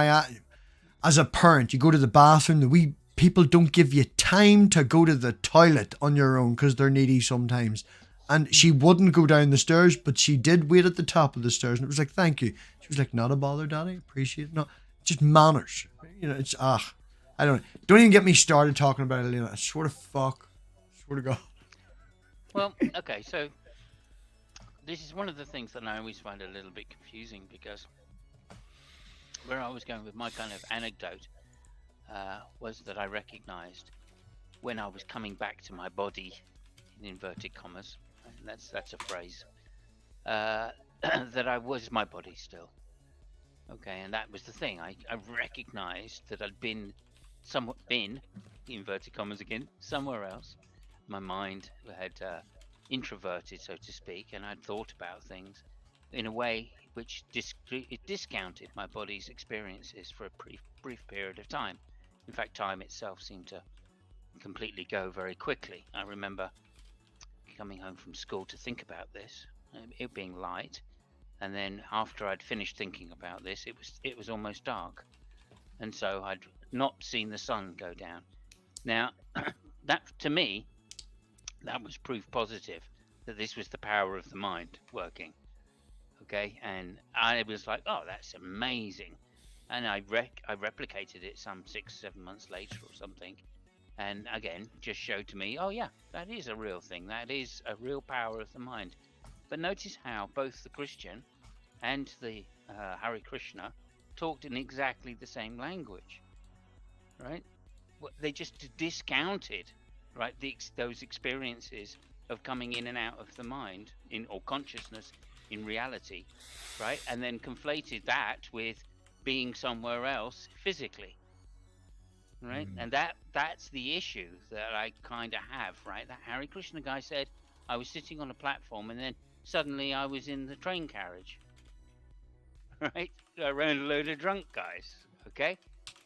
as a parent, you go to the bathroom, people don't give you time to go to the toilet on your own because they're needy sometimes. And she wouldn't go down the stairs, but she did wait at the top of the stairs. And it was like, thank you. She was like, not a bother, Daddy. Appreciate it. No, just manners. You know, it's, I don't know. Don't even get me started talking about it, I swear to fuck. I swear to God. Well, okay, so this is one of the things that I always find a little bit confusing, because where I was going with my kind of anecdote was that I recognized when I was coming back to my body, in inverted commas, and that's a phrase, that I was my body still. Okay, and that was the thing. I recognized that I'd been inverted commas again, somewhere else. My mind had introverted, so to speak, and I'd thought about things in a way which discounted my body's experiences for a brief period of time. In fact, time itself seemed to completely go very quickly. I remember coming home from school to think about this, it being light, and then after I'd finished thinking about this, it was almost dark, and so I'd not seen the sun go down. Now, that to me, that was proof positive that this was the power of the mind working. Okay, and I was like, oh, that's amazing. And I replicated it some 6-7 months later or something, and again just showed to me, oh yeah, that is a real thing. That is a real power of the mind. But notice how both the Christian and the Hare Krishna talked in exactly the same language, right? They just discounted, right, those experiences of coming in and out of the mind or consciousness in reality, right, and then conflated that with being somewhere else physically, right? And that's the issue that I kind of have, right? That Hare Krishna guy said I was sitting on a platform and then suddenly I was in the train carriage, right, around a load of drunk guys. Okay,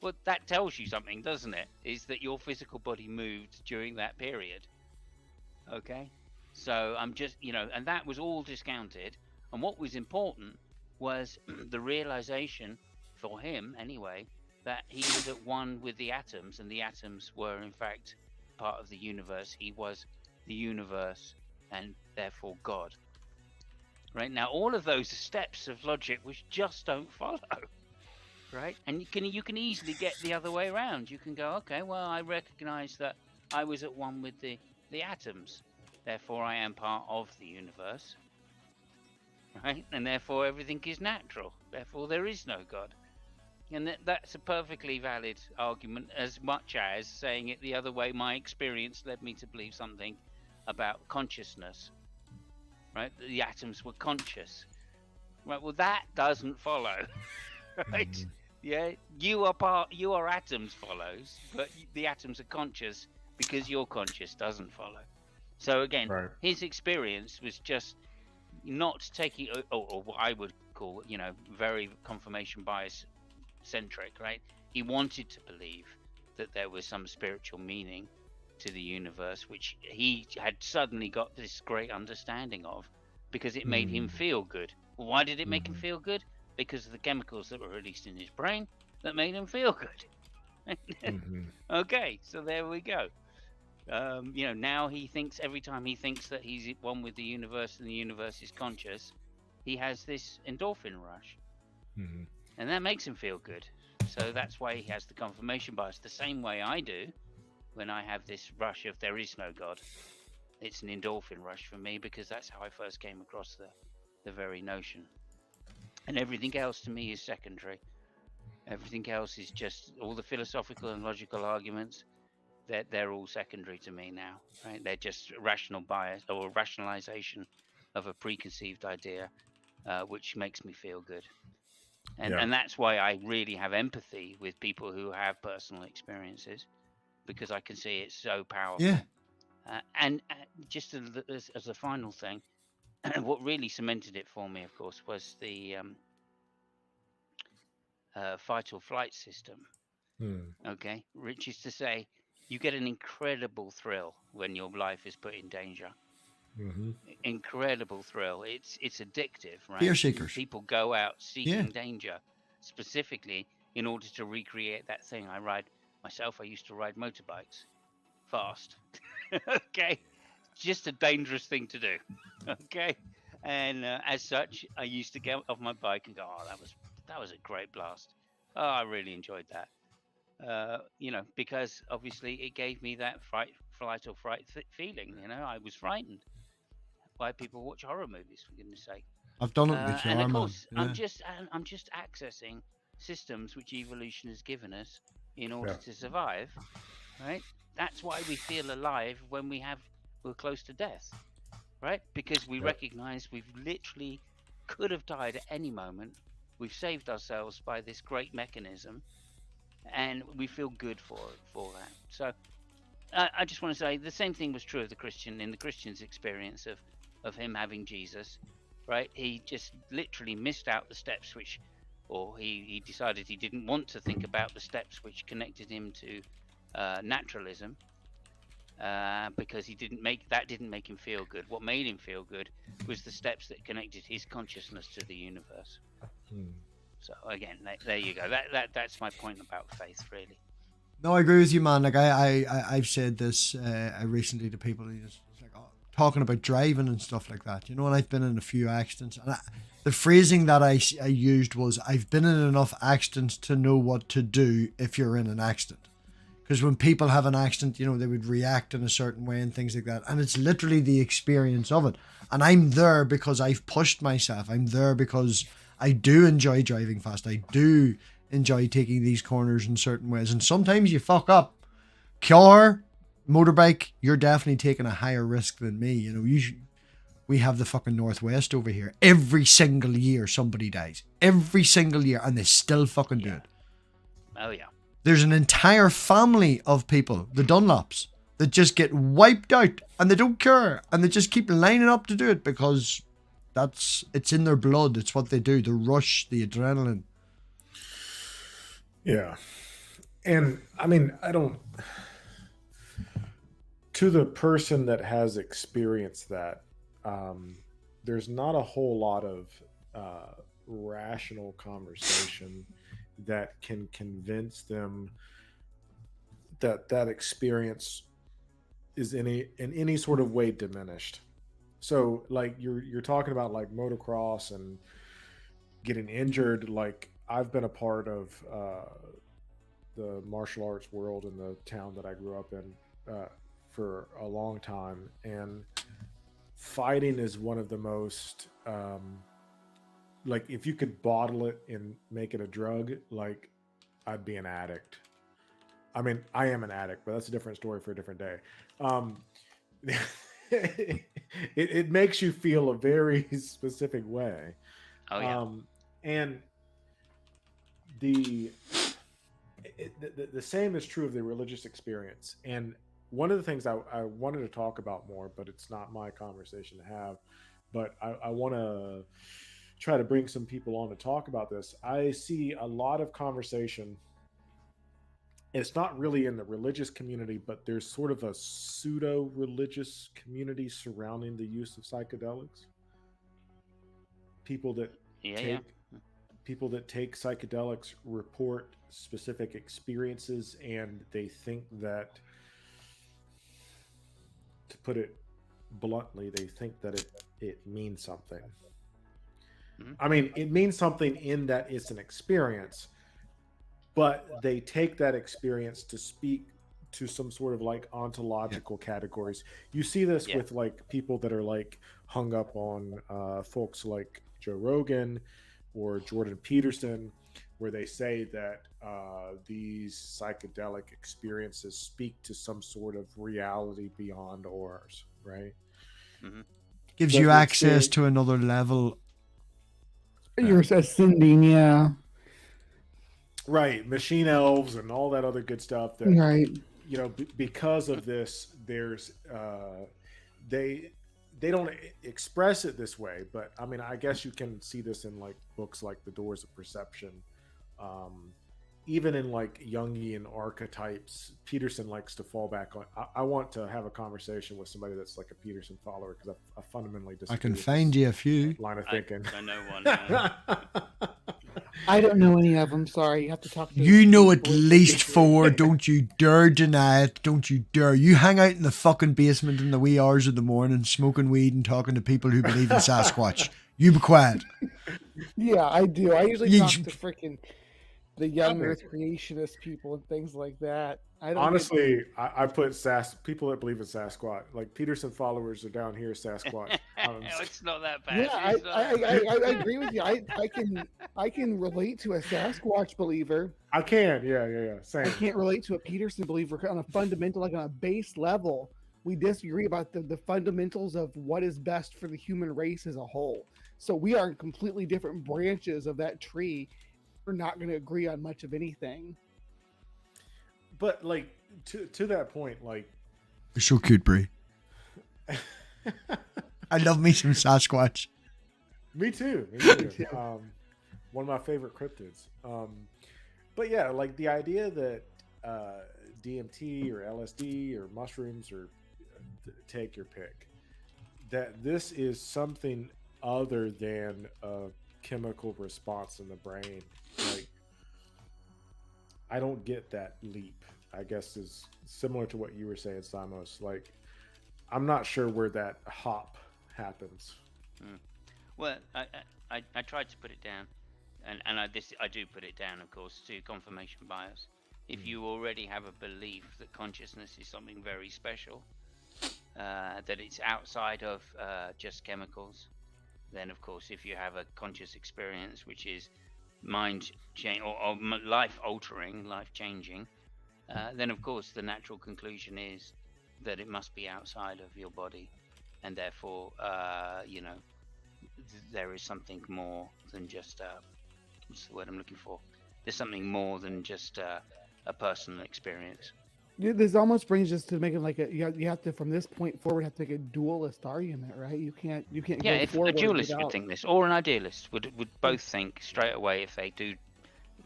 well, that tells you something, doesn't it? Is that your physical body moved during that period. Okay, so I'm just, and that was all discounted. And what was important was the realization, for him anyway, that he was at one with the atoms, and the atoms were in fact part of the universe. He was the universe and therefore God. Right, now all of those steps of logic which just don't follow. Right, and you can easily get the other way around. You can go, okay, well, I recognize that I was at one with the atoms, therefore I am part of the universe, right, and therefore everything is natural, therefore there is no God. And that's a perfectly valid argument, as much as saying it the other way, my experience led me to believe something about consciousness, right, that the atoms were conscious. Right, well, that doesn't follow. Right, yeah, you are atoms follows, but the atoms are conscious because you're conscious doesn't follow. So again, his experience was just not taking, or what I would call, very confirmation bias centric, right? He wanted to believe that there was some spiritual meaning to the universe, which he had suddenly got this great understanding of, because it made him feel good. Well, why did it make him feel good? Because of the chemicals that were released in his brain that made him feel good. Okay, so there we go. Now he thinks, every time he thinks that he's one with the universe and the universe is conscious, he has this endorphin rush. And that makes him feel good. So that's why he has the confirmation bias, the same way I do when I have this rush of there is no God. It's an endorphin rush for me, because that's how I first came across the very notion. And everything else to me is secondary. Everything else is just all the philosophical and logical arguments. They're all secondary to me now, right? They're just rational bias or rationalization of a preconceived idea, which makes me feel good. And that's why I really have empathy with people who have personal experiences, because I can see it's so powerful. Yeah. And just as a final thing, what really cemented it for me, of course, was the fight or flight system. Okay, which is to say, you get an incredible thrill when your life is put in danger. Incredible thrill. It's addictive, right? Fear seekers. People go out seeking danger specifically in order to recreate that thing. I used to ride motorbikes fast. Okay, just a dangerous thing to do. Okay, and as such, I used to get off my bike and go, "Oh, that was a great blast. Oh, I really enjoyed that." Because obviously it gave me that flight or fright feeling. I was frightened. Why people watch horror movies, for goodness sake. I've done it in the car, and of man. course, I'm just accessing systems which evolution has given us in order to survive, right? That's why we feel alive when we're close to death, right? Because we recognize we've literally could have died at any moment. We've saved ourselves by this great mechanism, and we feel good for that. So I just want to say the same thing was true of the Christian's experience of him having Jesus, right? He just literally missed out the steps he decided he didn't want to think about the steps which connected him to naturalism, because didn't make him feel good. What made him feel good was the steps that connected his consciousness to the universe. So again, there you go. That's my point about faith, really. No, I agree with you, man. Like I've said this recently to people. It's like talking about driving and stuff like that. And I've been in a few accidents, and the phrasing that I used was, I've been in enough accidents to know what to do if you're in an accident. Because when people have an accident, they would react in a certain way and things like that. And it's literally the experience of it. And I'm there because I've pushed myself. I'm there because I do enjoy driving fast. I do enjoy taking these corners in certain ways. And sometimes you fuck up. Car, motorbike, you're definitely taking a higher risk than me. We have the fucking Northwest over here. Every single year somebody dies. Every single year. And they still fucking do it. Oh, yeah. There's an entire family of people, the Dunlops, that just get wiped out and they don't care. And they just keep lining up to do it because it's in their blood. It's what they do. The rush, the adrenaline. Yeah. And I mean, to the person that has experienced that, there's not a whole lot of rational conversation that can convince them that experience is in any sort of way diminished. So like you're talking about like motocross and getting injured. Like I've been a part of the martial arts world in the town that I grew up in for a long time, and fighting is one of the most like if you could bottle it and make it a drug, like I'd be an addict. I mean, I am an addict, but that's a different story for a different day. It makes you feel a very specific way. Oh yeah. And the same is true of the religious experience. And one of the things I wanted to talk about more, but it's not my conversation to have, but I want to try to bring some people on to talk about this. I see a lot of conversation. It's not really in the religious community, but there's sort of a pseudo religious community surrounding the use of psychedelics. People that take people that take psychedelics report specific experiences, and they think that, to put it bluntly, they think that it means something. I mean, it means something in that it's an experience, but they take that experience to speak to some sort of like ontological categories. You see this with like people that are like hung up on folks like Joe Rogan or Jordan Peterson, where they say that these psychedelic experiences speak to some sort of reality beyond ours, right? Gives you access to another level. You're ascending, yeah. Right, machine elves and all that other good stuff. That, right. You know, because of this, there's they don't express it this way, but I mean, I guess you can see this in like books like The Doors of Perception. Even in like Jungian archetypes, Peterson likes to fall back on. I want to have a conversation with somebody that's like a Peterson follower, because I fundamentally disagree. I can find you a few. Line of thinking. I know one. I don't know any of them. Sorry, you have to talk to. You know at least 4. Don't you dare deny it. Don't you dare. You hang out in the fucking basement in the wee hours of the morning, smoking weed and talking to people who believe in Sasquatch. You be quiet. Yeah, I do. I usually talk to freaking the young Earth creationist people and things like that. I don't honestly, I put people that believe in Sasquatch, like Peterson followers are down here. Sasquatch. It's not that bad. Yeah, I agree with you. I can relate to a Sasquatch believer. I can, yeah. Same. I can't relate to a Peterson believer on a fundamental, like on a base level. We disagree about the fundamentals of what is best for the human race as a whole. So we are completely different branches of that tree. We're not going to agree on much of anything. But like to that point, like, you're so cute, Brie. I love me some Sasquatch. Me too. One of my favorite cryptids. But yeah, like the idea that DMT or LSD or mushrooms, or take your pick, that this is something other than a chemical response in the brain. Like, I don't get that leap. I guess is similar to what you were saying, Simos. Like, I'm not sure where that hop happens. Well, I tried to put it down, and I do put it down, of course, to confirmation bias. If you already have a belief that consciousness is something very special, that it's outside of just chemicals, then of course, if you have a conscious experience which is mind change or life altering, life changing, then of course the natural conclusion is that it must be outside of your body, and therefore there is something more than just what's the word I'm looking for? There's something more than just a personal experience. This almost brings us to making like you have to, from this point forward, have to make a dualist argument, right? You can't. Yeah, if a dualist would think this, or an idealist would both think straight away, if they do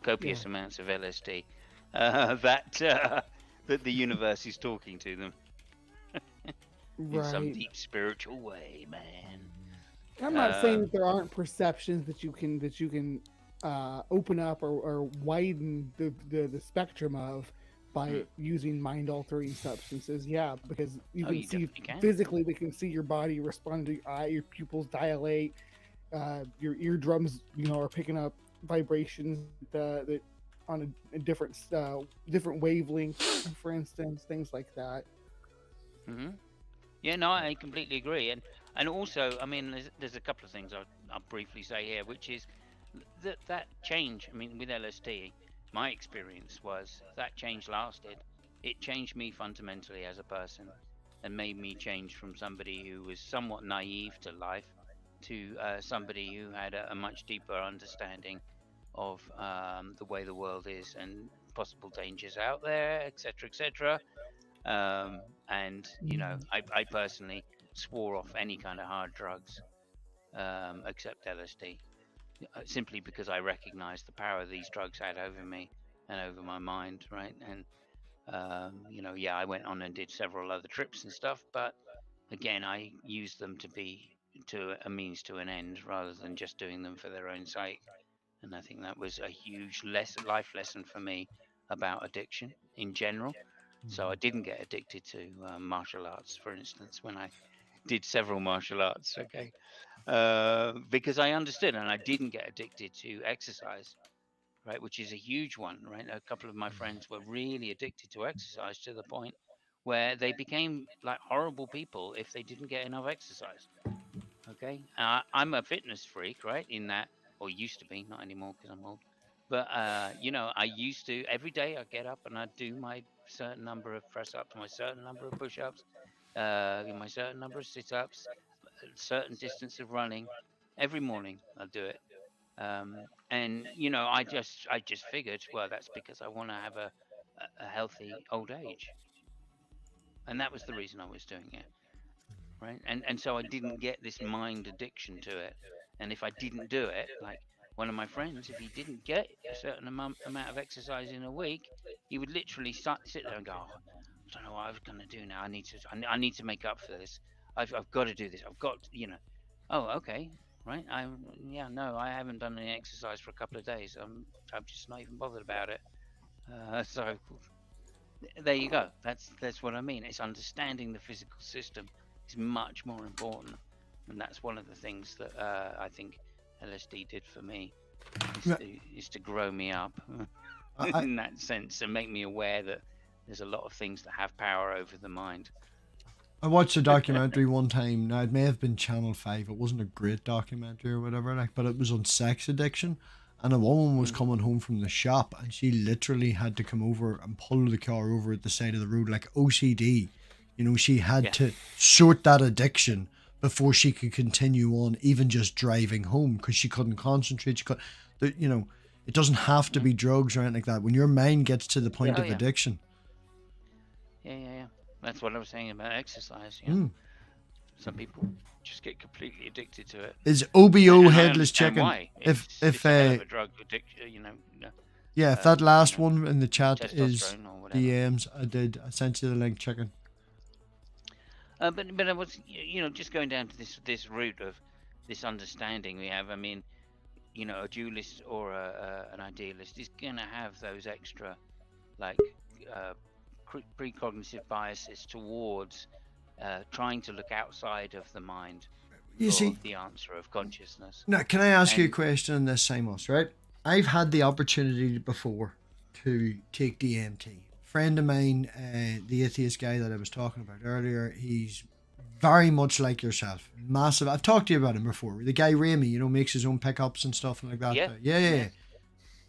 copious amounts of LSD, that the universe is talking to them in some deep spiritual way, man. I'm not saying that there aren't perceptions that you can open up or widen the spectrum of by using mind-altering substances. Yeah, because you can see physically, we can see your body respond to your eye, your pupils dilate, your eardrums, are picking up vibrations that on a different wavelength, for instance, things like that. Yeah, no, I completely agree, and also, I mean, there's a couple of things I'll briefly say here, which is that change. I mean, with LSD, my experience was that change lasted. It changed me fundamentally as a person, and made me change from somebody who was somewhat naive to life to somebody who had a much deeper understanding of the way the world is and possible dangers out there, etc., etc. And I personally swore off any kind of hard drugs accept LSD, simply because I recognized the power these drugs had over me and over my mind, right? And yeah, I went on and did several other trips and stuff, but again, I used them to a means to an end rather than just doing them for their own sake. And I think that was a huge life lesson for me about addiction in general. So I didn't get addicted to martial arts, for instance, when I did several martial arts, okay? Because I understood, and I didn't get addicted to exercise, right? Which is a huge one, right? A couple of my friends were really addicted to exercise to the point where they became like horrible people if they didn't get enough exercise. Okay, I'm a fitness freak, right? In that, or used to be, not anymore because I'm old. But I used to every day. I get up and I do my certain number of press ups, my certain number of push ups, my certain number of sit ups, a certain distance of running. Every morning I do it, and I just figured, well, that's because I want to have a healthy old age, and that was the reason I was doing it. Right, and so I didn't get this mind addiction to it. And if I didn't do it, like one of my friends, if he didn't get a certain amount of exercise in a week, he would literally sit there and go, oh, I don't know what I was going to do now. I need to make up for this. I've got to do this. I've got oh, okay, right. I haven't done any exercise for a couple of days. I'm just not even bothered about it. So there you go. That's what I mean. It's understanding the physical system is much more important, and that's one of the things that I think LSD did for me, is to grow me up in that sense and make me aware that there's a lot of things that have power over the mind. I watched a documentary one time. Now, it may have been Channel 5. It wasn't a great documentary or whatever, but it was on sex addiction. And a woman was coming home from the shop, and she literally had to come over and pull the car over at the side of the road, like OCD. She had to sort that addiction before she could continue on, even just driving home, because she couldn't concentrate. It doesn't have to be drugs or anything like that. When your mind gets to the point of addiction. Yeah. That's what I was saying about exercise. Some people just get completely addicted to it. Is OBO headless chicken? Why? It's a drug addiction, Yeah, if that last one in the chat is DMs, I sent you the link, chicken. But I was, just going down to this route of this understanding we have. I mean, a dualist or an idealist is going to have those extra, like, precognitive biases towards trying to look outside of the mind for the answer of consciousness. Now, can I ask you a question on this, Simos, right? I've had the opportunity before to take DMT. Friend of mine, the atheist guy that I was talking about earlier, he's very much like yourself. Massive. I've talked to you about him before. The guy Ramy, makes his own pickups and stuff like that. Yeah.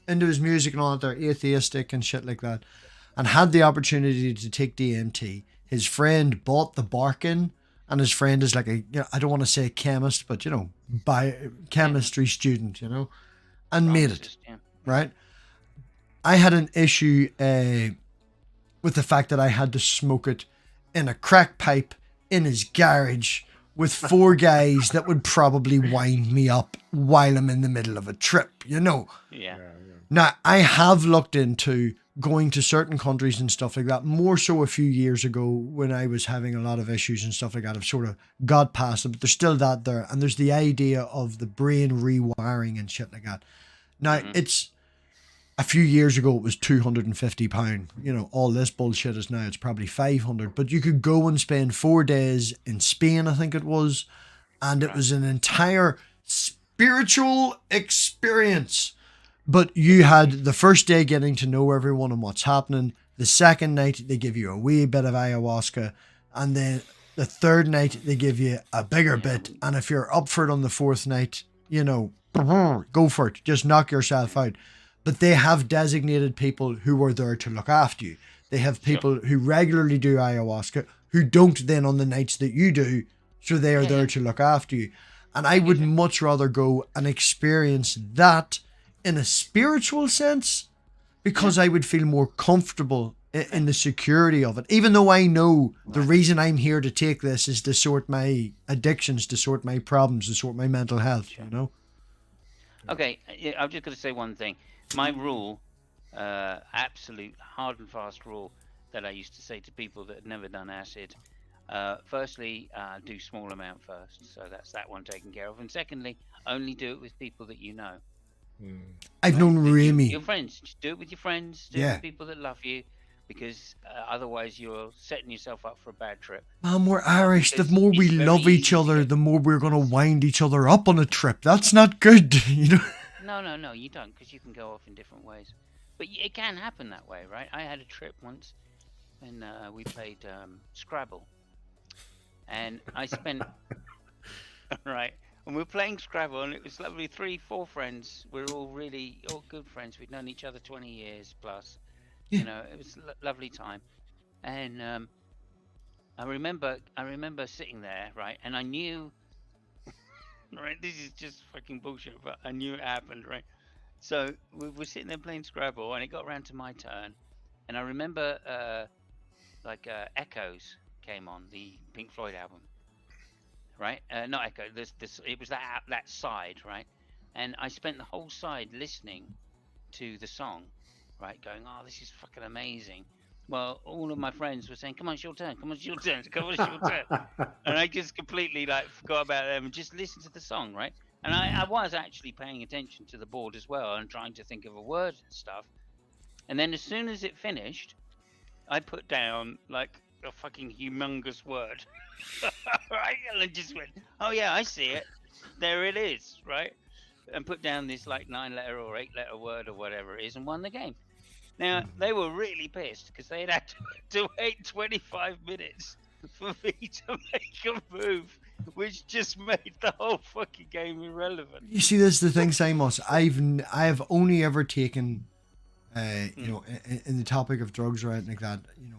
Into his music and all that. They're atheistic and shit like that. And had the opportunity to take DMT. His friend bought the barking, and his friend is like I don't want to say a chemist, but chemistry student, and made it. Right? I had an issue with the fact that I had to smoke it in a crack pipe in his garage with 4 guys that would probably wind me up while I'm in the middle of a trip, Yeah. Now, I have looked into going to certain countries and stuff like that, more so a few years ago when I was having a lot of issues and stuff like that. I've sort of got past it, but there's still that there. And there's the idea of the brain rewiring and shit like that. Now, it's a few years ago, it was £250. All this bullshit is now, it's probably 500. But you could go and spend 4 days in Spain, I think it was. And it was an entire spiritual experience. But you had the first day getting to know everyone and what's happening. The second night, they give you a wee bit of ayahuasca. And then the third night, they give you a bigger bit. And if you're up for it on the fourth night, go for it. Just knock yourself out. But they have designated people who are there to look after you. They have people who regularly do ayahuasca who don't then on the nights that you do. So they are there to look after you. And I would much rather go and experience that in a spiritual sense, because I would feel more comfortable in the security of it. Even though I know the reason I'm here to take this is to sort my addictions, to sort my problems, to sort my mental health, you know? Okay, I'm just going to say one thing. My rule, absolute hard and fast rule that I used to say to people that had never done acid. Firstly, do small amount first. So that's that one taken care of. And secondly, only do it with people that you know. I've known Remy. Your friends. Just do it with your friends. Do it with people that love you. Because otherwise you're setting yourself up for a bad trip. Man, we're Irish. The more we love each other, the more we're going to wind each other up on a trip. That's not good, you know? No, you don't, because you can go off in different ways. But it can happen that way, right? I had a trip once, and we played Scrabble. And I spent... right, and we were playing Scrabble, and it was lovely. 3-4 friends. We're all good friends. We'd known each other 20 years plus. Yeah. You know, it was a lovely time. And I remember sitting there, right, and I knew, right, this is just fucking bullshit, but I knew it happened, right? So we were sitting there playing Scrabble, and it got around to my turn, and I remember, Echoes came on, the Pink Floyd album, right? Not Echo, it was that side, right? And I spent the whole side listening to the song, right, going, oh, this is fucking amazing. Well, all of my friends were saying, come on, it's your turn, come on, it's your turn, come on, it's your turn. And I just completely, forgot about them and just listened to the song, right? And I was actually paying attention to the board as well and trying to think of a word and stuff. And then as soon as it finished, I put down, a fucking humongous word. Right? And I just went, oh, yeah, I see it. There it is, right? And put down this, 9-letter or 8-letter word or whatever it is and won the game. Now, they were really pissed because they had to wait 25 minutes for me to make a move, which just made the whole fucking game irrelevant. You see, this is the thing, Simos. I have only ever taken, you know, in the topic of drugs or anything like that, you know,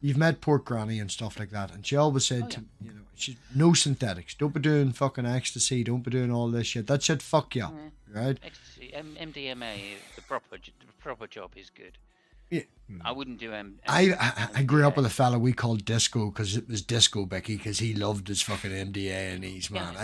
you've met poor Granny and stuff like that, and she always said to you know, no synthetics, don't be doing fucking ecstasy, don't be doing all this shit. That shit fuck you, right? Ecstasy, MDMA, the proper job is good. Yeah. I wouldn't do I grew up with a fella we called Disco because it was Disco Becky because he loved his fucking MDA and he's man.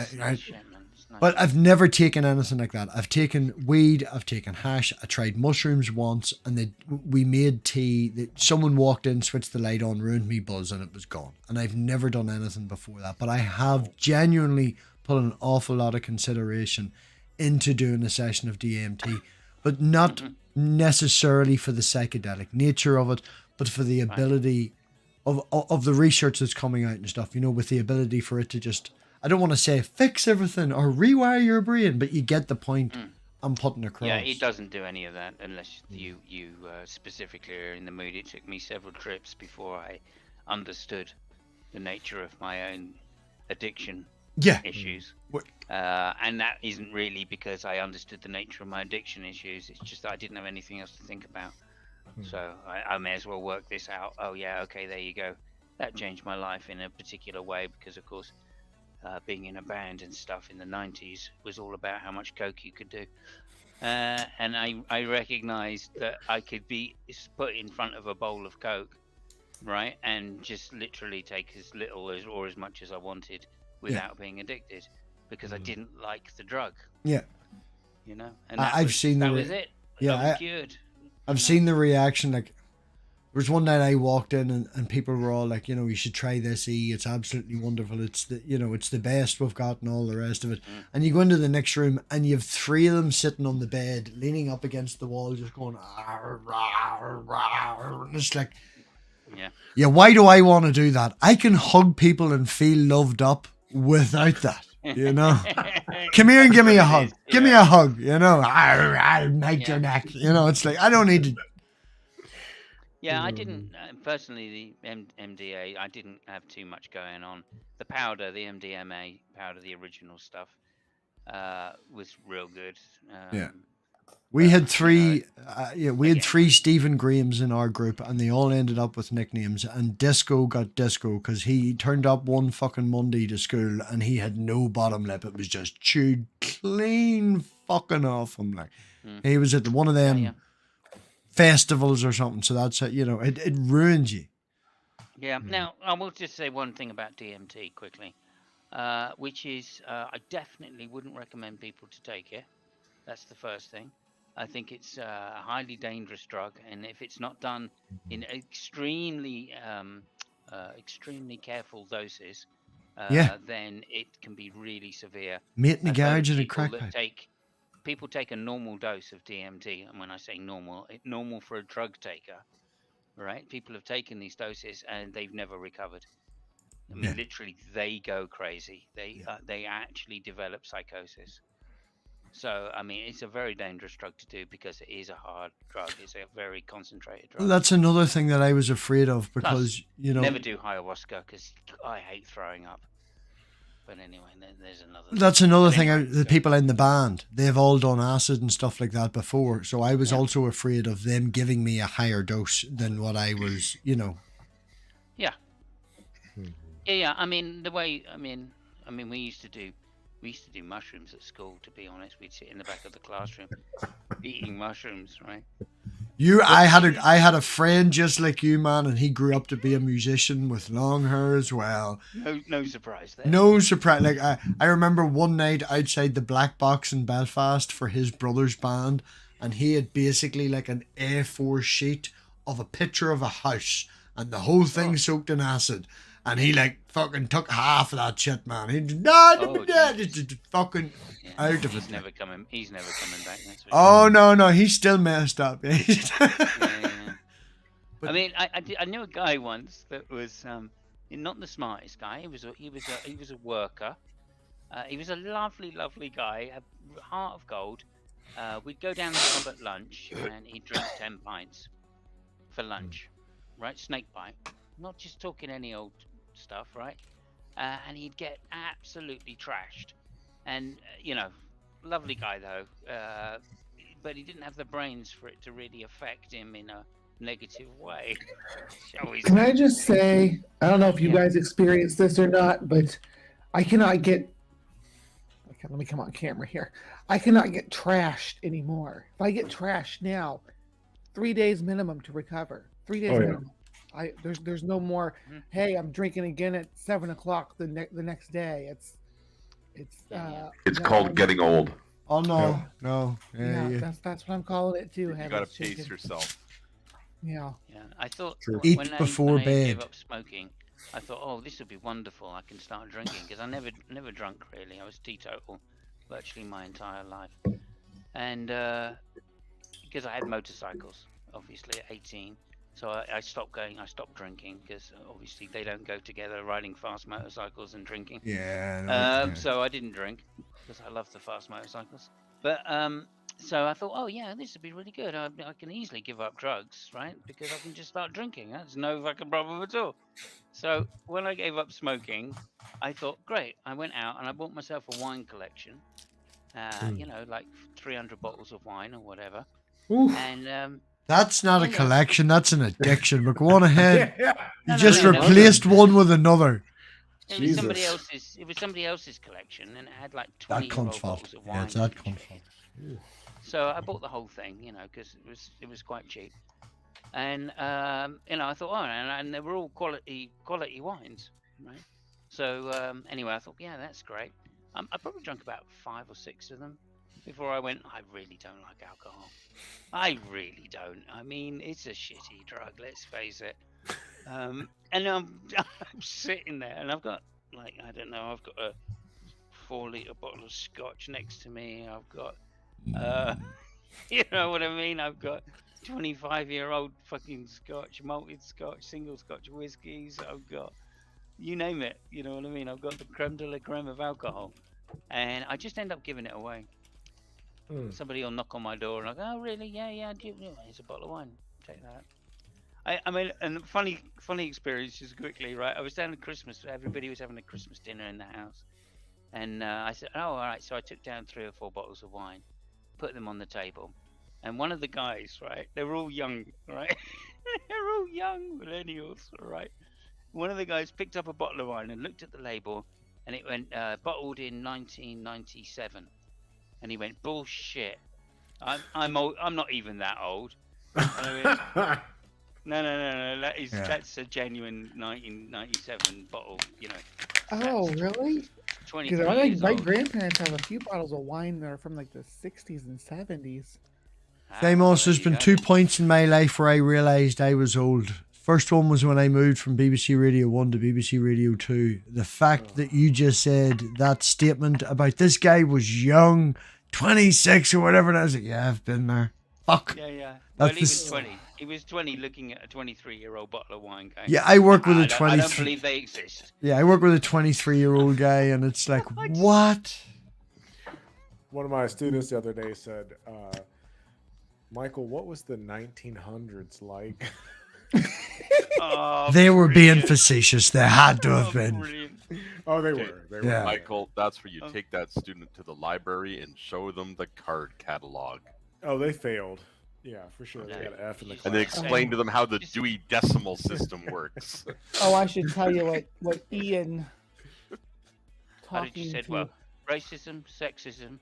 But I've never taken anything like that. I've taken weed, I've taken hash, I tried mushrooms once, and we made tea. Someone walked in, switched the light on, ruined me buzz, and it was gone. And I've never done anything before that. But I have genuinely put an awful lot of consideration into doing a session of DMT, but not necessarily for the psychedelic nature of it, but for the ability of the research that's coming out and stuff, you know, with the ability for it to just, I don't want to say fix everything or rewire your brain, but you get the point I'm putting across. Yeah, it doesn't do any of that unless you specifically are in the mood. It took me several trips before I understood the nature of my own addiction issues. And that isn't really because I understood the nature of my addiction issues. It's just that I didn't have anything else to think about. So I may as well work this out. Oh, yeah, okay, there you go. That changed my life in a particular way because, of course, being in a band and stuff in the 90s was all about how much coke you could do. And I recognized that I could be put in front of a bowl of coke, right, and just literally take as little or as much as I wanted without being addicted because I didn't like the drug. Yeah. You know? And I've seen that was it. Yeah, I was cured. I've seen the reaction. Like, there was one night I walked in and people were all like, you know, you should try this E. It's absolutely wonderful. It's the, you know, it's the best we've got and all the rest of it. And you go into the next room and you have 3 of them sitting on the bed, leaning up against the wall, just going, arr, rawr, rawr. And it's like, yeah, why do I want to do that? I can hug people and feel loved up without that. You know, come here and give me a hug. Give me a hug. You know, I'll make your neck. You know, it's like I don't need to. Yeah, I didn't personally. The MDA, I didn't have too much going on. The powder, the MDMA powder, the original stuff, was real good. We had 3. We had 3 Stephen Grahams in our group, and they all ended up with nicknames. And Disco got Disco because he turned up one fucking Monday to school, and he had no bottom lip. It was just chewed clean fucking off him. Like he was at one of them festivals or something. So that's it. You know, it ruins you. Yeah. Now, I will just say one thing about DMT quickly, which is I definitely wouldn't recommend people to take it. That's the first thing. I think it's a highly dangerous drug, and if it's not done in extremely careful doses, Yeah. then it can be really severe. Mate in the I've heard of garage and a people crack that pipe. people take a normal dose of DMT, and when I say normal, normal for a drug taker, right? People have taken these doses and they've never recovered. I mean, Yeah. literally, they go crazy. They actually develop psychosis. So, I mean, it's a very dangerous drug to do because it is a hard drug. It's a very concentrated drug. That's another thing that I was afraid of because, Plus, you know, never do ayahuasca because I hate throwing up. But anyway, there's another. that's another But thing. anyway, The so- people in the band, they've all done acid and stuff like that before. So I was Yeah. also afraid of them giving me a higher dose than what I was, you know. Yeah. Yeah. I mean, we used to do mushrooms at school. To be honest, we'd sit in the back of the classroom eating mushrooms, right? I had a friend just like you, man, and he grew up to be a musician with long hair as well. No surprise there. No surprise. Like I remember one night outside the Black Box in Belfast for his brother's band, and he had basically like an A4 sheet of a picture of a house, and the whole thing soaked in acid. And he like fucking took half of that shit, man. He just fucking Yeah, out of he's it. never coming. He's never coming back. That's for Oh no, he's still messed up. sure. Yeah. But- I mean, I knew a guy once that was not the smartest guy. He was a worker. He was a lovely guy, a heart of gold. We'd go down the pub at lunch, and he'd drink 10 pints for lunch, right? Snake bite. Not just talking any old stuff, right? And he'd get absolutely trashed. And you know, lovely guy though, but he didn't have the brains for it to really affect him in a negative way. Shall we Can say? I just say, I don't know if you Yeah. guys experienced this or not, but I cannot get. Okay, let me come on camera here. I cannot get trashed anymore. If I get trashed now, 3 days minimum to recover. 3 days Oh, yeah. minimum. There's no more. Mhm. Hey, I'm drinking again at 7 o'clock the next day. It's It's no, called getting old. Oh no, Yeah. no. Yeah, Yeah. that's what I'm calling it too. You Heaven's gotta pace chicken. yourself. Yeah. Yeah, I thought True. Eat when before I gave bed. up smoking, I thought, oh, this would be wonderful. I can start drinking because I never drunk really. I was teetotal virtually my entire life, and because I had motorcycles, obviously at 18, so I stopped drinking because obviously they don't go together, riding fast motorcycles and drinking. Yeah. No, So I didn't drink because I love the fast motorcycles. But so I thought, oh yeah, this would be really good. I can easily give up drugs, right? Because I can just start drinking. That's no fucking problem at all. So when I gave up smoking, I thought, great. I went out and I bought myself a wine collection. You know, like 300 bottles of wine or whatever. Oof. And That's not a Yeah. collection. That's an addiction. But go on ahead. Yeah. You No, just no, no. replaced one with another. it was somebody Jesus. else's. It was somebody else's collection, and it had like That 20 cunt's fault. bottles of Yeah, wine. it's that in cunt's each. fault. So I bought the whole thing, you know, because it was quite cheap, and you know, I thought, oh, and they were all quality wines, right? So anyway, I thought, yeah, that's great. I probably drank about 5 or 6 of them before I went. I really don't like alcohol. I really don't. I mean, it's a shitty drug. Let's face it. And I'm sitting there, and I've got like I've got a 4-litre bottle of scotch next to me. I've got you know what I mean? I've got 25-year-old fucking scotch, malted scotch, single scotch whiskies. I've got, you name it, you know what I mean? I've got the creme de la creme of alcohol. And I just end up giving it away. Somebody will knock on my door and I go, oh, really? Yeah, here's a bottle of wine. Take that. I mean, and funny experience just quickly, right? I was down at Christmas. Everybody was having a Christmas dinner in the house. And I said, oh, all right. So I took down 3 or 4 bottles of wine, put them on the table. And one of the guys, right, they were all young, right? They're all young millennials, right? One of the guys picked up a bottle of wine and looked at the label, and it went bottled in 1997. And he went, bullshit. I'm old. I'm not even that old. No. Yeah. That's a genuine 1997 bottle. You know. Oh, really? 23 Because my years old. grandparents have a few bottles of wine that are from like the 60s and 70s. Samos, there there's you been go. 2 points in my life where I realised I was old. First one was when I moved from BBC Radio 1 to BBC Radio 2. The fact that you just said that statement about this guy was young, 26 or whatever, and I was like, yeah, I've been there. Fuck. Yeah. Well, That's he the was 20. He was 20 looking at a 23-year-old bottle of wine going. Yeah, I work with a I don't 23. believe they exist. Yeah, I work with a 23-year-old guy, and it's like, what? One of my students the other day said, Michael, what was the 1900s like? Oh, They were being brilliant. facetious. They had to have been. Brilliant. Oh, they Okay. were. They Yeah. were. Michael, that's where you take that student to the library and show them the card catalog. Oh, they failed. Yeah, for sure. They Yeah. got an F in the class. And then explain to them how the Dewey Decimal System works. Oh, I should tell you what Ian How did you talking said, to well, racism, sexism,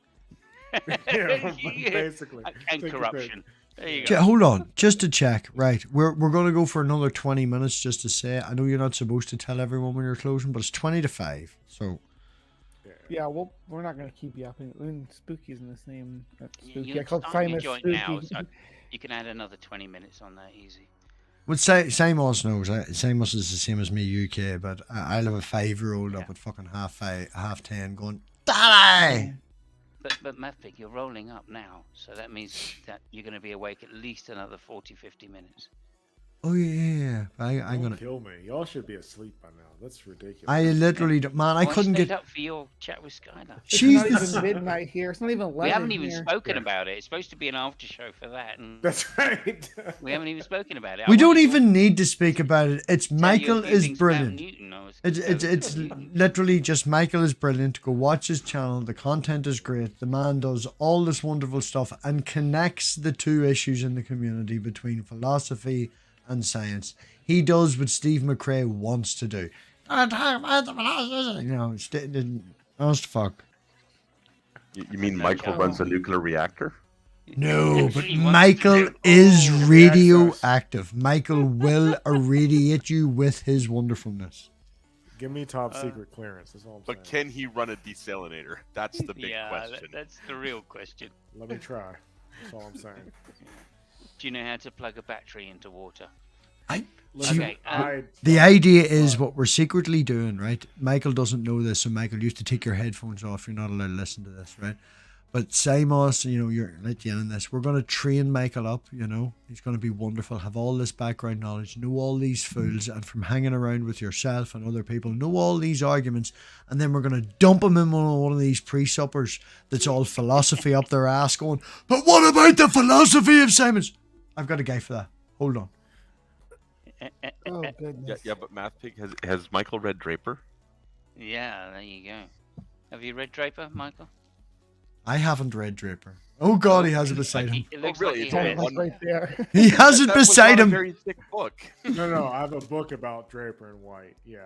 Yeah, basically. and Take your corruption. There you Ja, go. hold on, just to check. Right, we're gonna go for another 20 minutes just to say. I know you're not supposed to tell everyone when you're closing, but it's 20 to 5. So Yeah, well, we're not gonna keep you up. And Spooky's in this name. That's You Spooky. I can called start your Simon joint Spooky. now, so you can add another 20 minutes on that easy. what Samos knows. Samos is the same as me, UK, but I'll have a 5-year-old up Yeah. at fucking half 10 going, Daddy! But MathPig, you're rolling up now, so that means that you're going to be awake at least another 40, 50 minutes. Oh yeah. I'm Don't gonna. kill me. Y'all should be asleep by now. That's ridiculous. I literally, man, I Why couldn't stayed get. up for your chat with Skylar. It's She's not the- even midnight here. It's not even 11 We haven't even here. spoken about it. It's supposed to be an after show for that, and That's right. we haven't even spoken about it. We don't even need to speak about it. It's Tell you a Michael few is things about brilliant. Newton. I was It's gonna say. literally just Michael is brilliant. Go watch his channel. The content is great. The man does all this wonderful stuff and connects the two issues in the community between philosophy and science. He does what Steve McRae wants to do. You know, honest fuck. You mean Michael runs a nuclear reactor? No, Yes, but he wants to Michael do- is Oh, radioactive. Michael will irradiate you with his wonderfulness. Give me top secret clearance. That's all I'm But saying. can he run a desalinator? That's the big Yeah, question. that's the real question. Let me try. That's all I'm saying. Do you know how to plug a battery into water? Listen, Okay, The idea is what we're secretly doing, right? Michael doesn't know this, so Michael, you used to take your headphones off. You're not allowed to listen to this, right? But Simos, you know, you're let you in on this. We're going to train Michael up, you know. He's going to be wonderful, have all this background knowledge, know all these fools, and from hanging around with yourself and other people, know all these arguments, and then we're going to dump him in one of these pre-suppers that's all philosophy up their ass going, but what about the philosophy of Simons? I've got a guy for that. Hold on. Oh, goodness. Yeah, but MathPig has Michael read Draper? Yeah, there you go. Have you read Draper, Michael? I haven't read Draper. Oh God, he has it beside him. It looks really? like It's he only has. one- Right there. He has it That was beside not a him. very thick book. No, I have a book about Draper and White. Yeah.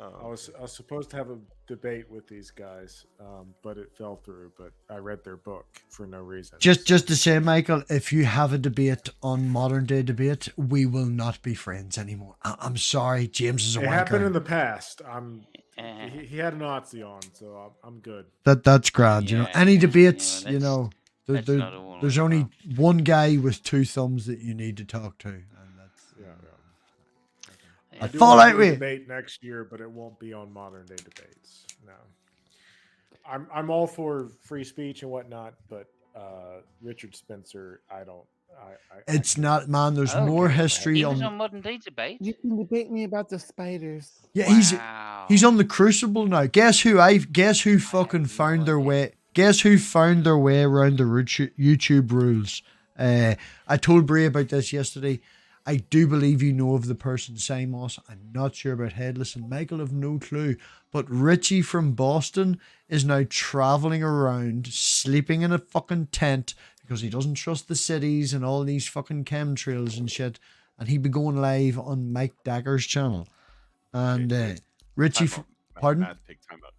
I Oh, was supposed to have a debate with these guys, but it fell through. But I read their book for no reason. Just to say, Michael, if you have a debate on modern day debate, we will not be friends anymore. I'm sorry, James is a it happened in wanker. the past. Eh, He had a Nazi on, so I'm good. That's grand. You know, Yeah, any yeah, debates, yeah, you know, that's not a war there's as only well. one guy with two thumbs that you need to talk to, and that's Yeah. I do fall wanna out do a with. debate next year, but it won't be on modern day debates. No. I'm all for free speech and whatnot, but Richard Spencer, I don't. It's not, man. There's Oh, more okay. history He was on. on Modern Day Debate. You can debate me about the spiders. Yeah, Wow. he's on the Crucible now. Guess who fucking no found their idea. way? Guess who found their way around the YouTube rules? I told Brie about this yesterday. I do believe you know of the person, Simos. I'm not sure about Headless and Michael have no clue. But Richie from Boston is now traveling around, sleeping in a fucking tent because he doesn't trust the cities and all these fucking chemtrails and shit. And he'd be going live on Mike Dagger's channel. And Richie, Time out. pardon? MathPig, time out.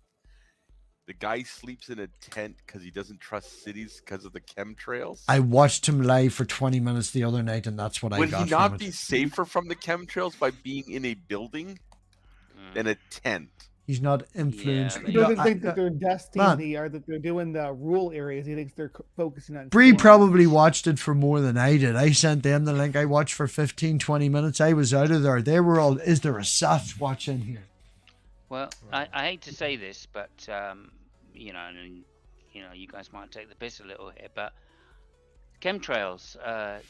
The guy sleeps in a tent because he doesn't trust cities because of the chemtrails. I watched him live for 20 minutes the other night, and that's what I Would got he from not it. be safer from the chemtrails by being in a building than a tent? He's not influenced. He No, doesn't think that they're dusting man. or that they're doing the rural areas. He thinks they're focusing on. Bree slums. probably watched it for more than I did. I sent them the link. I watched for 15, 20 minutes. I was out of there. They were all, is there a Sasquatch in here? Well, I hate to say this, but you know, and you know, you guys might take the piss a little here, but chemtrails,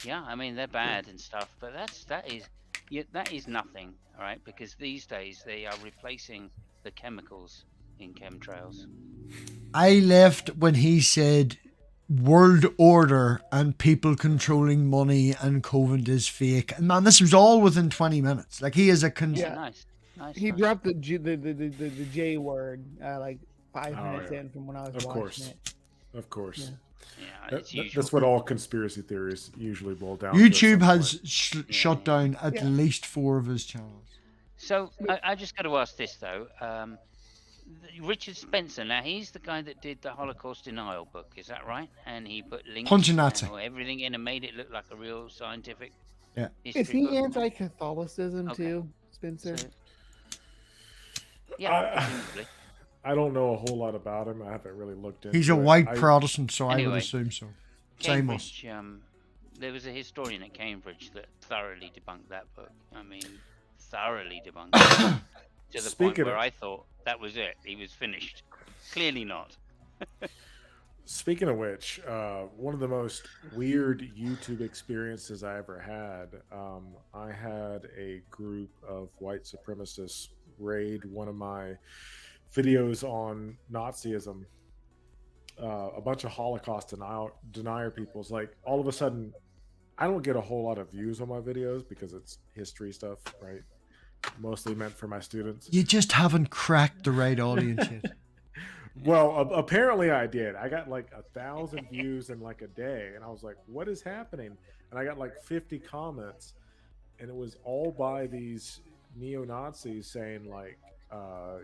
yeah, I mean they're bad and stuff, but that is nothing, all right? Because these days they are replacing the chemicals in chemtrails. I left when he said world order and people controlling money and COVID is fake. And man, this was all within 20 minutes. Like he is a Yeah. Nice. He nice. dropped the J word like 5 minutes in from when I was Of watching course. it. Of course. Yeah, it's usual. That's what all conspiracy theories usually boil down YouTube to. has shut down at Yeah. least 4 of his channels. So I just got to ask this though. Richard Spencer, now he's the guy that did the Holocaust denial book, is that right? And he put links Punching Nazi. and everything in and made it look like a real scientific Yeah. history Is he book. anti-Catholicism Okay. too, Spencer? So- yeah, presumably. I don't know a whole lot about him. I haven't really looked into He's a it. white I- Protestant, so I would Anyway, assume so. Same us. Cambridge, there was a historian at Cambridge that thoroughly debunked that book. I mean, thoroughly debunked it. To the point Speaking where of- I thought that was it. He was finished. Clearly not. Speaking of which, one of the most weird YouTube experiences I ever had, I had a group of white supremacists raid one of my videos on Nazism. A bunch of Holocaust denier people's like all of a sudden, I don't get a whole lot of views on my videos because it's history stuff, right? Mostly meant for my students. You just haven't cracked the right audience yet. Well, apparently I did. I got like 1,000 views in like a day, and I was like, "What is happening?" And I got like 50 comments, and it was all by these neo-Nazis saying like,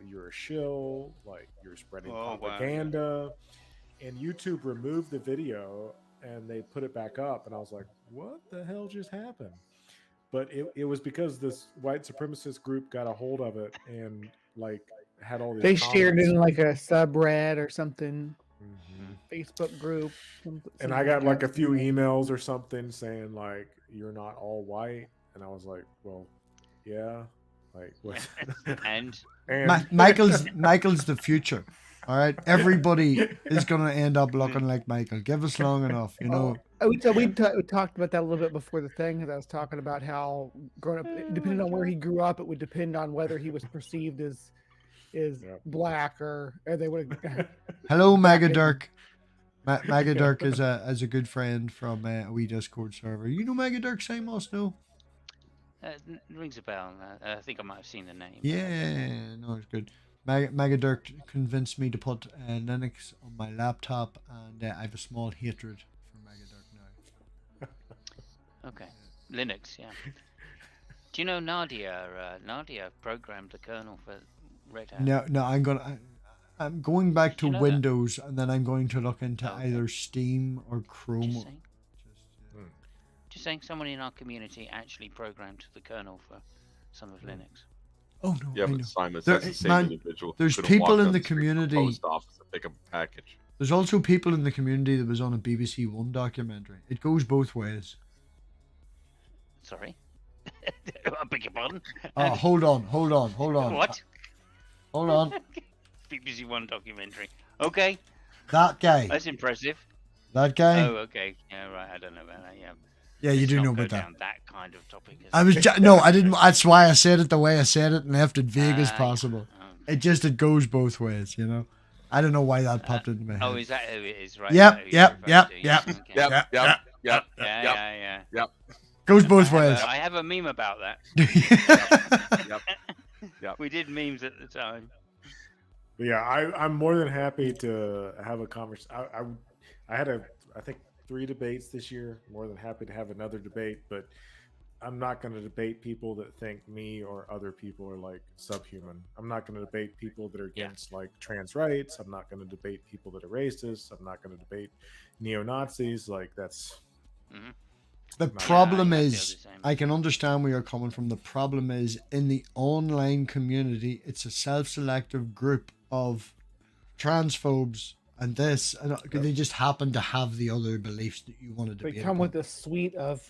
"You're a shill," like you're spreading Oh, wow. propaganda. And YouTube removed the video, and they put it back up, and I was like, "What the hell just happened?" But it was because this white supremacist group got a hold of it and like had all these. They shared it comments. in like a subreddit or something, Mhm. Facebook group. And I got like a few emails or something saying like, "You're not all white," and I was like, "Well, yeah, like what?" And and Michael's the future. All right, everybody is gonna end up looking like Michael. Give us long enough, you know. We talked about that a little bit before the thing, because I was talking about how growing up, depending on where he grew up, it would depend on whether he was perceived as black or they would. Hello, Magadirk. Magadirk is a good friend from a wee Discord server. You know Magadirk, Samos? No. rings a bell. I think I might have seen the name. Yeah, no, it's good. Magadirk convinced me to put Linux on my laptop, and I have a small hatred for Magadirk now. Okay, Linux, yeah. Do you know Nadia? Nadia programmed the kernel for Red Hat. No, I'm going back to you know that? Windows, and then I'm going to look into Okay. either Steam or Chrome. Just saying. Just saying, someone in our community actually programmed the kernel for some of Linux. Oh no, Yeah, I know. but Simon, There- that's the same man, individual. who there's could've people walked in down the street to community- post office and pick up a package. There's also people in the community that was on a BBC One documentary. It goes both ways. Sorry, I beg your pardon. Oh, hold on. What? Hold on. BBC One documentary. Okay, That guy. that's impressive. That guy. Oh, okay. Yeah, right. I don't know about that. Yeah. Yeah, you Let's do not know go about that. down that kind of topic. I was no, I didn't. That's why I said it the way I said it and left it vague as possible. It goes both ways, you know. I don't know why that popped into my head. Oh, is that who it is? Right. Yep, is that who you're yep, referring to? yep, Okay. Yep. Yeah. Yeah. Goes both ways. I have a meme about that. Yep. We did memes at the time. But yeah, I'm more than happy to have a conversation. I had I think 3 debates this year. More than happy to have another debate, but I'm not going to debate people that think me or other people are like subhuman. I'm not going to debate people that are against like trans rights. I'm not going to debate people that are racist. I'm not going to debate neo-Nazis. Like that's The Not- problem I feel is, the same. I can understand where you're coming from. The problem is, in the online community, it's a self-selective group of transphobes and this, and they just happen to have the other beliefs that you wanted to They debate come upon. with a suite of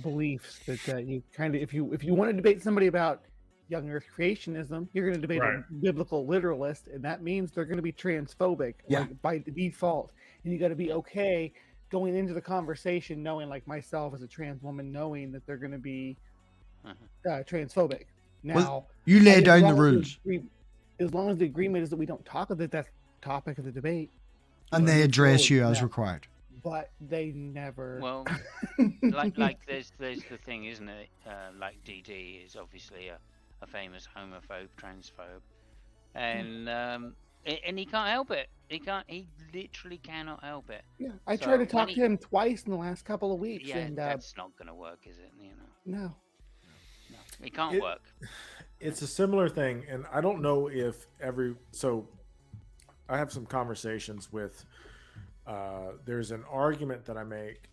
beliefs that you kind of, if you want to debate somebody about young Earth creationism, you're going to debate Right. a biblical literalist, and that means they're going to be transphobic, Yeah. like by default. And you got to be okay going into the conversation knowing, like myself as a trans woman, knowing that they're going to be transphobic. Now, Well, you lay as down the long as rules, as long as the agreement is that we don't talk about that topic of the debate, and they address you as required. but they never. Well, like there's the thing, isn't it? Like DD is obviously a famous homophobe, transphobe, and he can't help it. He literally cannot help it. Yeah, I So tried to talk when to him twice in the last couple of weeks, Yeah, and that's not gonna work, is it? no. No, it can't It- work. It's a similar thing, and I don't know if so I have some conversations with there's an argument that I make.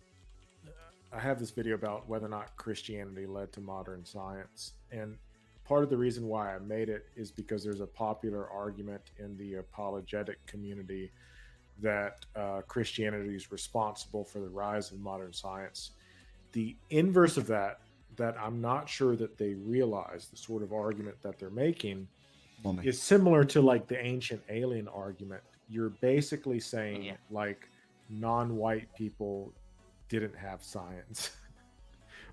I have this video about whether or not Christianity led to modern science, and part of the reason why I made it is because there's a popular argument in the apologetic community that Christianity is responsible for the rise of modern science. The inverse of that I'm not sure that they realize, the sort of argument that they're making Mummy. is similar to like the ancient alien argument. You're basically saying Yeah. like non-white people didn't have science.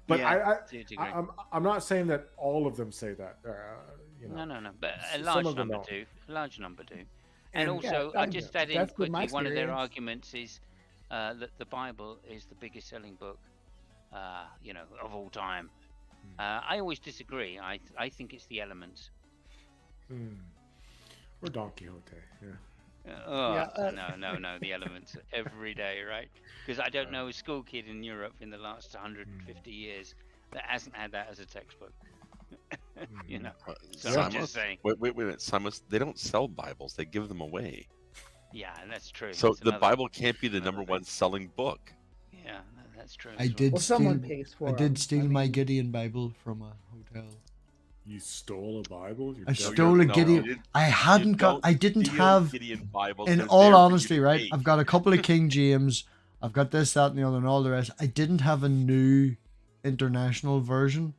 But Yeah, to a degree. I'm not saying that all of them say that. No, but a some large of them number don't. do. A large number do. And- And also, Yeah, I just add in that's been my quickly, one of their experience. arguments is that the Bible is the biggest selling book, of all time. I always disagree. I think it's the Elements. Or Don Quixote. Yeah. No, the Elements every day, right? Because I don't know a school kid in Europe in the last 150 years that hasn't had that as a textbook. So I'm just saying. Wait a minute, Simon. They don't sell Bibles; they give them away. Yeah, that's true. So That's the another- Bible can't be the another number thing. one selling book. Yeah, that's true. I as well. did Well, steal. someone pays for I did 'em. steal I my mean- Gideon Bible from a hotel. You stole a Bible? I joking. stole a no, Gideon. you didn't- I hadn't got. I didn't Steal have. Gideon Bibles. In They're all there for you honesty, to right? read. I've got a couple of King James. I've got this, that, and the other, and all the rest. I didn't have a new international version,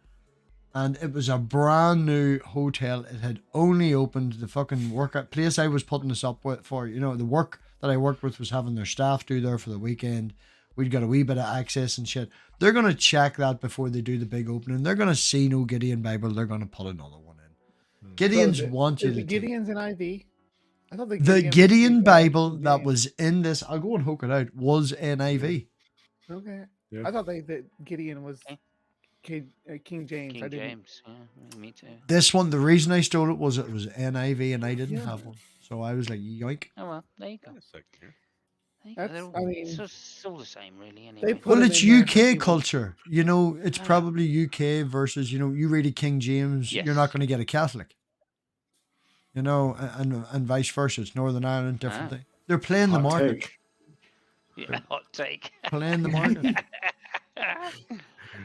and it was a brand new hotel. It had only opened. The fucking place I was putting this up with for, the work that I worked with was having their staff do there for the weekend. We'd got a wee bit of access and shit. They're gonna check that before they do the big opening. They're gonna see no Gideon Bible. They're gonna put another one in. Gideons So want you is to the take. Gideon's an IV? I thought The Gideon's Gideon was Bible King that James. was in this, I'll go and hook it out, was NIV. Okay. Yeah. I thought that Gideon was Okay. King James. King I didn't. James. Yeah, me too. This one, the reason I stole it was NIV and I didn't Yeah. have one. So I was like, yoink. Oh well, there you go. Wait a second here. There you go. That's- They're all, I mean, it's all the same, really. Anyway. they put Well, them it's in there for UK people- culture. It's Ah. probably UK versus, you read a King James, you're not Yes. going to get a Catholic. And vice versa. It's Northern Ireland, different Ah. thing. They're playing the Hot market. take. Yeah, hot take. Playing the market.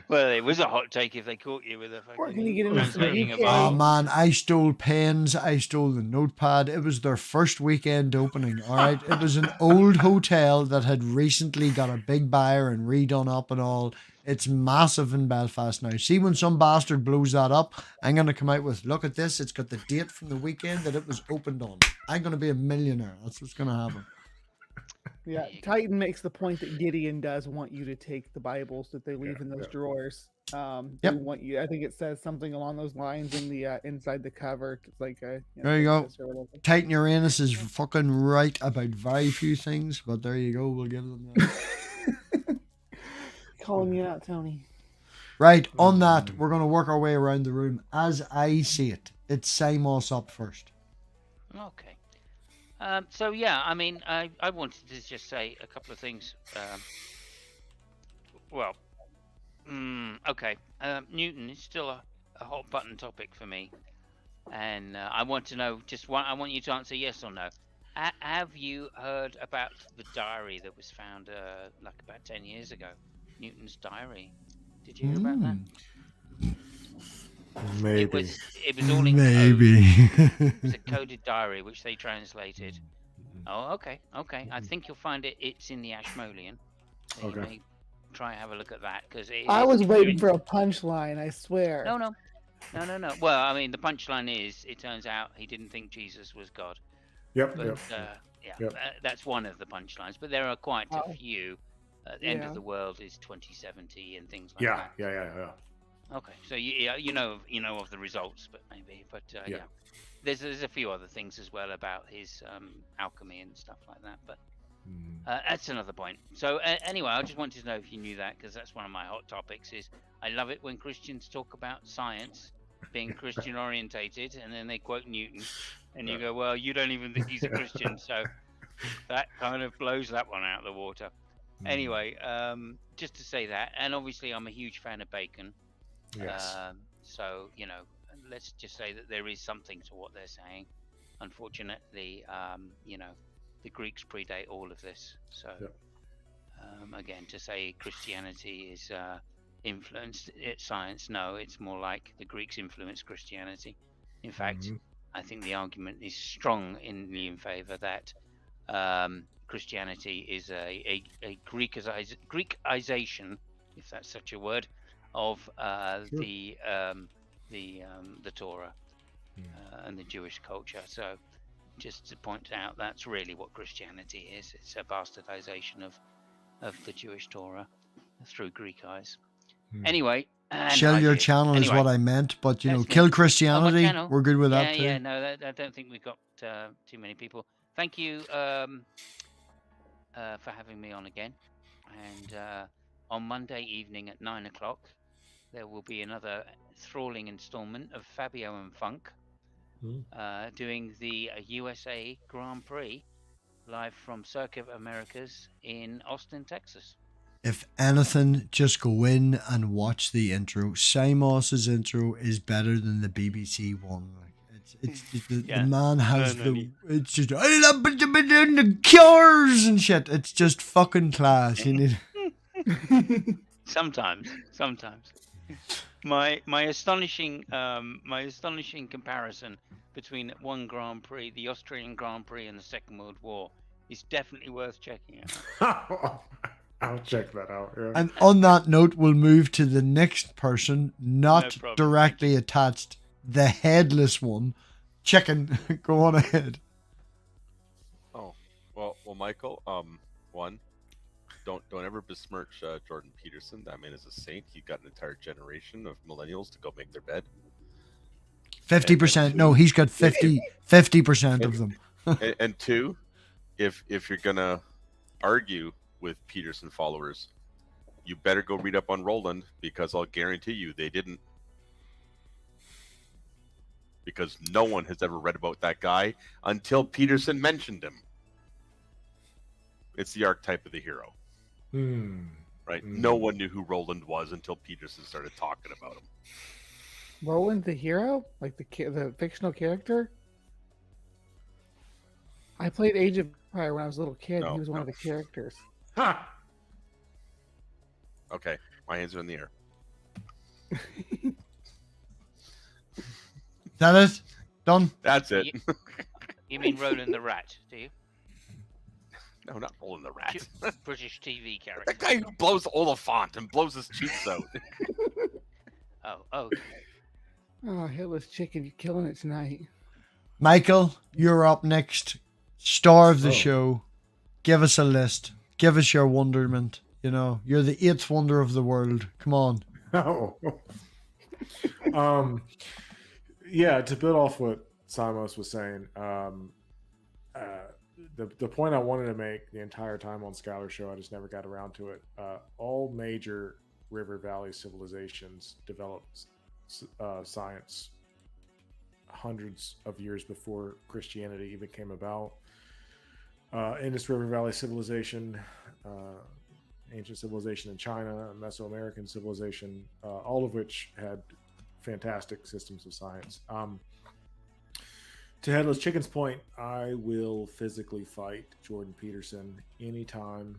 Well, it was a hot take if they caught you with a Where fucking can you get into some translating a UK? Oh Bible. man, I stole pens, I stole the notepad. It was their first weekend opening, alright? It was an old hotel that had recently got a big buyer and redone up and all. It's massive in Belfast now. See, when some bastard blows that up, I'm going to come out with, look at this, it's got the date from the weekend that it was opened on. I'm going to be a millionaire. That's what's going to happen. Yeah, Titan makes the point that Gideon does want you to take the Bibles that they leave Yeah, in those yeah. drawers. Yep. They want you. I think it says something along those lines in the inside the cover. It's like There you go. this or whatever. Titan Uranus is fucking right about very few things, but there you go. We'll give them that. Calling you out, Tony. Right, on that, we're going to work our way around the room. As I see it, it's Simos up first. Okay. So yeah, I mean, I wanted to just say a couple of things. Well, Okay. Newton is still a hot button topic for me, and I want to know just one. I want you to answer yes or no. Have you heard about the diary that was found like about 10 years ago? Newton's diary. Did you hear about that? Maybe. It was all in code. Maybe. It was a coded diary which they translated. Oh, okay. I think you'll find it's in the Ashmolean. So Okay. You may try and have a look at that because I was waiting for a punchline. I swear. No. Well, I mean, the punchline is it turns out he didn't think Jesus was God. Yep. But Yep. yeah, that's one of the punchlines. But there are quite a few. The end of the world is 2070 and things like that. Yeah. Okay, so you know of the results, but yeah. There's a few other things as well about his alchemy and stuff like that, but that's another point. So anyway, I just wanted to know if you knew that because that's one of my hot topics. Is I love it when Christians talk about science being Christian orientated, and then they quote Newton, and you go, well, you don't even think he's a Christian, so that kind of blows that one out of the water. Anyway, just to say that, and obviously I'm a huge fan of bacon. Yes. So let's just say that there is something to what they're saying. Unfortunately, the Greeks predate all of this. So again, to say Christianity is influenced science, no, it's more like the Greeks influenced Christianity. In fact, I think the argument is strongly in favor that Christianity is a Greekization, if that's such a word, of the Torah and the Jewish culture. So just to point out, that's really what Christianity is. It's a bastardization of the Jewish Torah through Greek eyes. Anyway, Shell your channel is what I meant, but kill Christianity. We're good with that too. Yeah, no, I don't think we've got too many people. Thank you for having me on again. And on Monday evening at 9 o'clock, there will be another enthralling installment of Fabio and Funk doing the USA Grand Prix live from Circuit Americas in Austin, Texas. If anything, just go in and watch the intro. Simos's intro is better than the BBC one. It's the man has it's just I love the cures and shit. It's just fucking class. You need. Sometimes. My astonishing comparison between one Grand Prix, the Austrian Grand Prix, and the Second World War is definitely worth checking out. I'll check that out. Yeah. And on that note, we'll move to the next person, not directly attached, the headless one. Chicken, go on ahead. Oh, well, Michael. One, don't ever besmirch Jordan Peterson. That man is a saint. He got an entire generation of millennials to go make their bed. 50%. No, he's got 50% of them. and two, if you're gonna argue with Peterson followers, you better go read up on Roland, because I'll guarantee you they didn't. Because no one has ever read about that guy until Peterson mentioned him. It's the archetype of the hero. Right? No one knew who Roland was until Peterson started talking about him. Roland the hero? Like the fictional character? I played Age of Empire when I was a little kid. He was one of the characters. Ha! Okay, my hands are in the air. Is that it? Done? That's it. You mean Roland the Rat, do you? No, not Roland the Rat. British TV character. That guy who blows Oliphant and blows his cheeks out. Oh. Oh, Hitless Chicken, you're killing it tonight. Michael, you're up next. Star of the show. Give us a list. Give us your wonderment. You're the 8th wonder of the world. Come on. Oh. Yeah, to build off what Simos was saying, the point I wanted to make the entire time on Skylar Show, I just never got around to it. All major river valley civilizations developed science hundreds of years before Christianity even came about. Indus River Valley civilization ancient civilization in China, Mesoamerican civilization, all of which had fantastic systems of science. To Headless Chicken's point, I will physically fight Jordan Peterson anytime,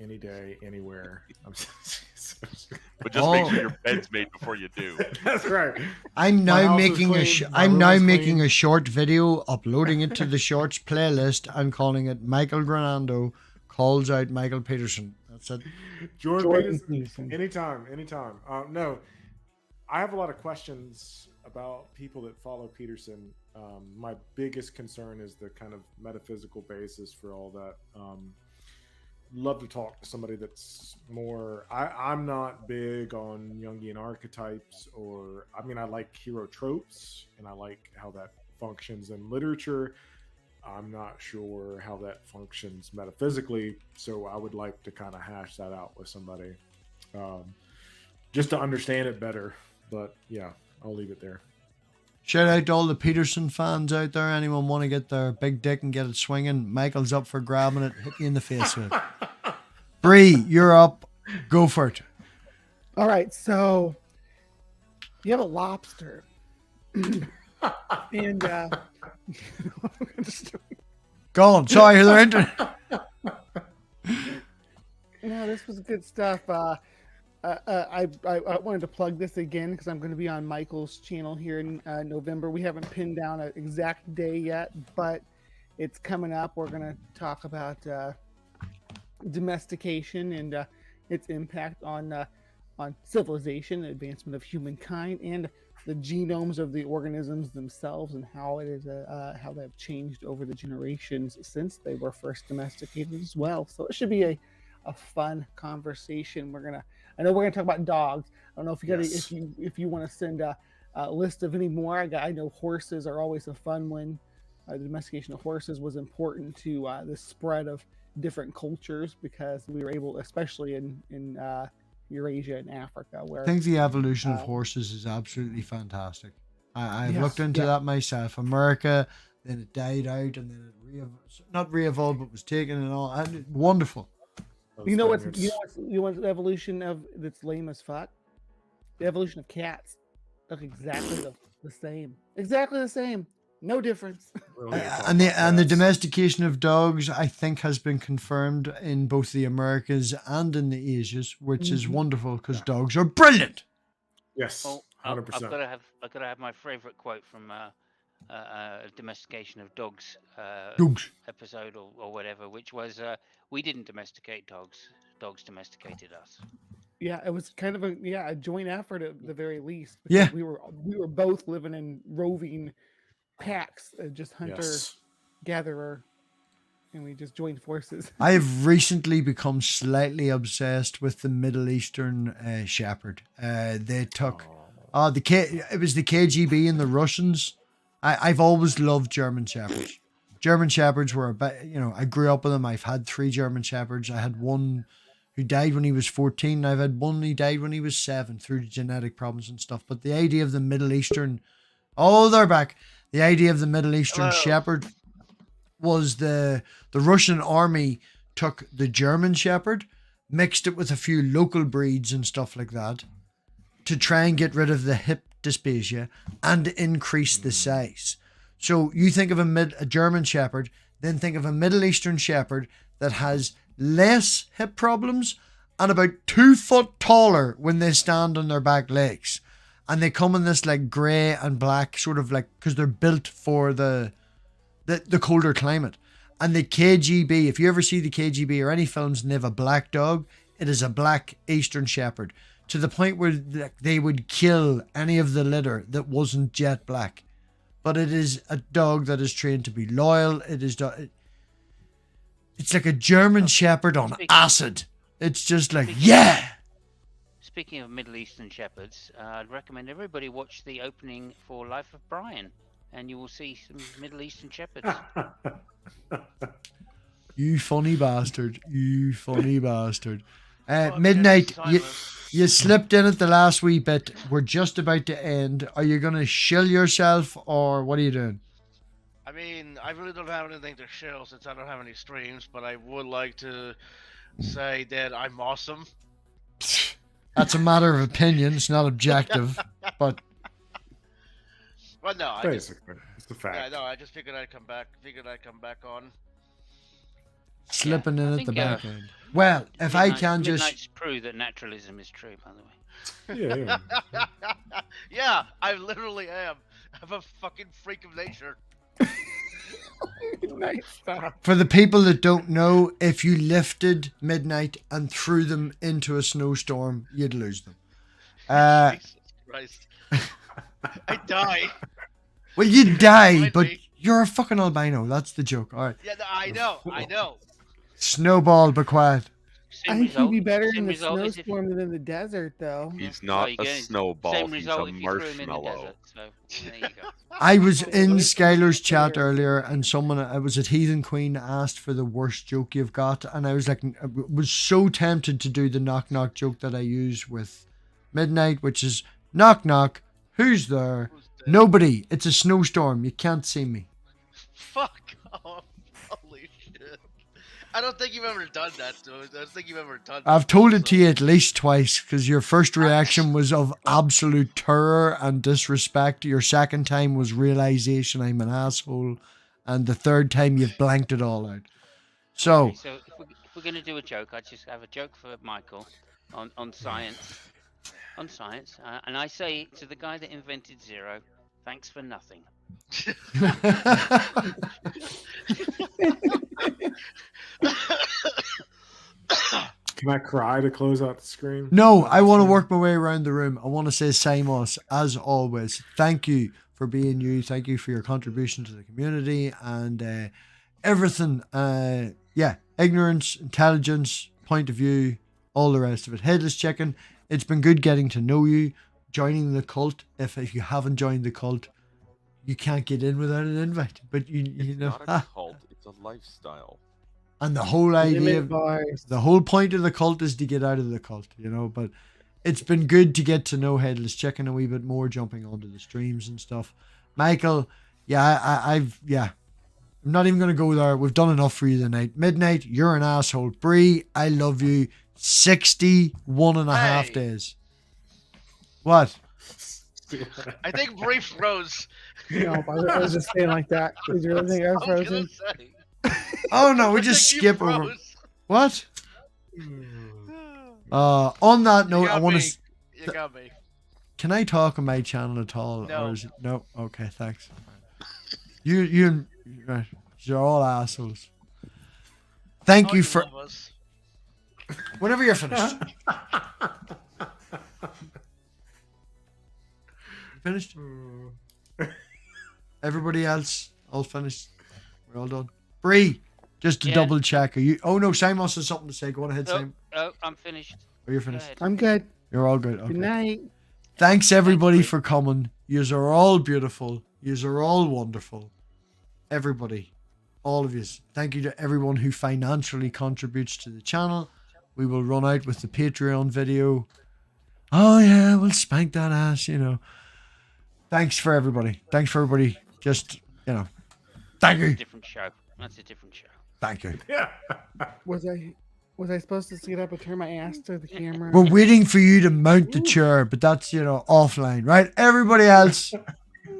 any day, anywhere. But just make sure your bed's made before you do. That's right. I'm My now house is making clean, my I'm room now is making clean. a short video, uploading it to the shorts playlist, and calling it Michael Granando calls out Michael Peterson. That's it. Jordan Peterson. Anytime. No, I have a lot of questions about people that follow Peterson. My biggest concern is the kind of metaphysical basis for all that. Love to talk to somebody that's more. I'm not big on Jungian archetypes, or I like hero tropes, and I like how that functions in literature. I'm not sure how that functions metaphysically, so I would like to kind of hash that out with somebody, just to understand it better. But yeah, I'll leave it there. Shout out to all the Peterson fans out there. Anyone want to get their big dick and get it swinging? Michael's up for grabbing it. Hit you in the face with it. Bree, you're up. Go for it. All right, so you have a lobster, and Go on. Sorry, they're into. no, this was good stuff. I wanted to plug this again because I'm going to be on Michael's channel here in November. We haven't pinned down an exact day yet, but it's coming up. We're going to talk about domestication and its impact on civilization, advancement of humankind, and the genomes of the organisms themselves, and how it is how they've changed over the generations since they were first domesticated as well. So it should be a fun conversation. I know we're gonna talk about dogs. I don't know if you got if you want to send a list of any more. I know horses are always a fun one. The domestication of horses was important to the spread of different cultures, because we were able, especially in Eurasia and Africa, where I think the evolution of horses is absolutely fantastic. I've looked into that myself. America, then it died out, and then it not re-evolved, but was taken and all. And wonderful. You know what's the evolution of that's lame as fuck? The evolution of cats look exactly the same. Exactly the same. No difference. And the domestication of dogs, I think, has been confirmed in both the Americas and in the Asias, which is wonderful because dogs are brilliant. Yes, Oh, 100%. I've got to have my favorite quote from domestication of dogs Dogs. episode or whatever, which was we didn't domesticate dogs domesticated us. Yeah, it was kind of a joint effort at the very least. Yeah. we were both living in roving packs, just hunter gatherer, and we just joined forces. I have recently become slightly obsessed with the Middle Eastern shepherd. They took it was the KGB and the Russians. I've always loved German shepherds. German shepherds were I grew up with them. I've had 3 German shepherds. I had one who died when he was 14. I've had one who died when he was 7 through genetic problems and stuff. But the idea of the Middle Eastern, they're back. The idea of the Middle Eastern shepherd was the Russian army took the German shepherd, mixed it with a few local breeds and stuff like that to try and get rid of the hip dysplasia and increase the size. So you think of a German shepherd, then think of a Middle Eastern shepherd that has less hip problems and about 2 foot taller when they stand on their back legs. And they come in this like grey and black sort of like, because they're built for the colder climate. And the KGB, if you ever see the KGB or any films and they have a black dog, it is a black Eastern Shepherd, to the point where they would kill any of the litter that wasn't jet black. But it is a dog that is trained to be loyal. It's like a German Shepherd on acid. It's just like, Speaking of Middle Eastern shepherds, I'd recommend everybody watch the opening for Life of Brian, and you will see some Middle Eastern shepherds. You funny bastard. You funny bastard. Midnight, you slipped in at the last wee bit. We're just about to end. Are you going to shill yourself, or what are you doing? I mean, I really don't have anything to show since I don't have any streams, but I would like to say that I'm awesome. That's a matter of opinion. It's not objective. But Well, no, Basically, it's a yeah, fact. no, I just figured I'd come back. on. slipping I in at think, the back end. Well, if I can just... Midnight's prove that naturalism is true, by the way. Yeah, yeah. Yeah, I literally am. I'm a fucking freak of nature. Nice stuff. For the people that don't know, if you lifted Midnight and threw them into a snowstorm, you'd lose them. Jesus Christ. I die. Well, you'd die, Mind but me. you're a fucking albino. That's the joke. All right. Yeah, no, I know. Snowball, be quiet. I think he'd be better same in the result as if- snowstorm than in the desert, though. He's Well, not you a get it. snowball. Same He's result a if you threw him in the marshmallow. desert. So there you go. I was in Skylar's chat earlier, and someone, I was at Heathen Queen, asked for the worst joke you've got, and I was like, I was so tempted to do the knock knock joke that I use with Midnight, which is knock knock, who's there? Who's dead? Nobody. It's a snowstorm. You can't see me. Fuck off. Holy shit. I don't think you've ever done that, dude. I don't think you've ever done that. I've told it to you at least twice because your first reaction was of absolute terror and disrespect. Your second time was realization I'm an asshole. And the third time you've blanked it all out. So, Okay, so if we're going to do a joke, I just have a joke for Michael on science. On science. And I say to the guy that invented zero, thanks for nothing. Can I cry to close out the screen? no, I want to work my way around the room. I want to say Simos, as always. Thank you for being you. Thank you for your contribution to the community and everything. Yeah, ignorance, intelligence, point of view, all the rest of it. Headless Chicken, it's been good getting to know you. Joining the cult, if you haven't joined the cult, you can't get in without an invite. But you It's know, not a cult. It's a lifestyle. and the whole idea, Limit bars. the whole point of the cult is to get out of the cult, you know. But it's been good to get to know Headless Chicken a wee bit more, jumping onto the streams and stuff. Michael, yeah, I'm not even gonna go there. We've done enough for you tonight. Midnight, you're an asshole. Bree, I love you. 61 and a half Hey. days. What? I think Brief froze. No, I was just saying like that. Did you really think I was I was frozen? gonna say. Oh no, we I just think you skip over. froze. What? On that note, You I got want me. to. You got me. Can I talk on my channel at all? No. Or is it, no? Okay, thanks. You, right, you're all assholes. Thank Oh, you for. love us. Whenever you're finished. Finished? Everybody else, all finished. We're all done. Bree, just to Yeah. double check. Are you? Oh no, Simos has something to say. Go on ahead, Oh, Sim. oh, I'm finished. Oh, you're Go finished. ahead. I'm good. You're all good. Okay. Good night. Thanks everybody Thanks, for coming. Yous are all beautiful. Yous are all wonderful. Everybody, all of yous. Thank you to everyone who financially contributes to the channel. We will run out with the Patreon video. Oh yeah, we'll spank that ass, you know. Thanks for everybody. Thanks for everybody. Just, you know. Thank you. Different show. That's a different show. Thank you. Yeah. Was I supposed to sit up and turn my ass to the camera? We're waiting for you to mount the chair, but that's, you know, offline, right? Everybody else,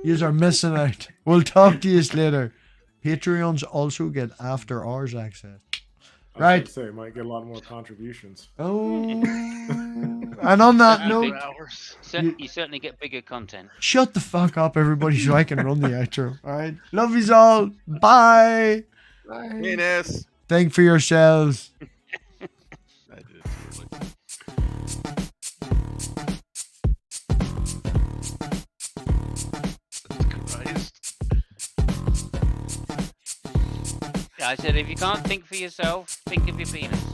yous are missing out. We'll talk to yous later. Patreons also get after hours access. I was Right. about to say, might get a lot more contributions. Oh. And on that After note, Hours. You certainly get bigger content. shut the fuck up, everybody, so I can run the outro. All right. Love yous all. Bye. Bye. Penis. Think for yourselves. I did. Christ. Yeah, I said if you can't think for yourself, think of your penis.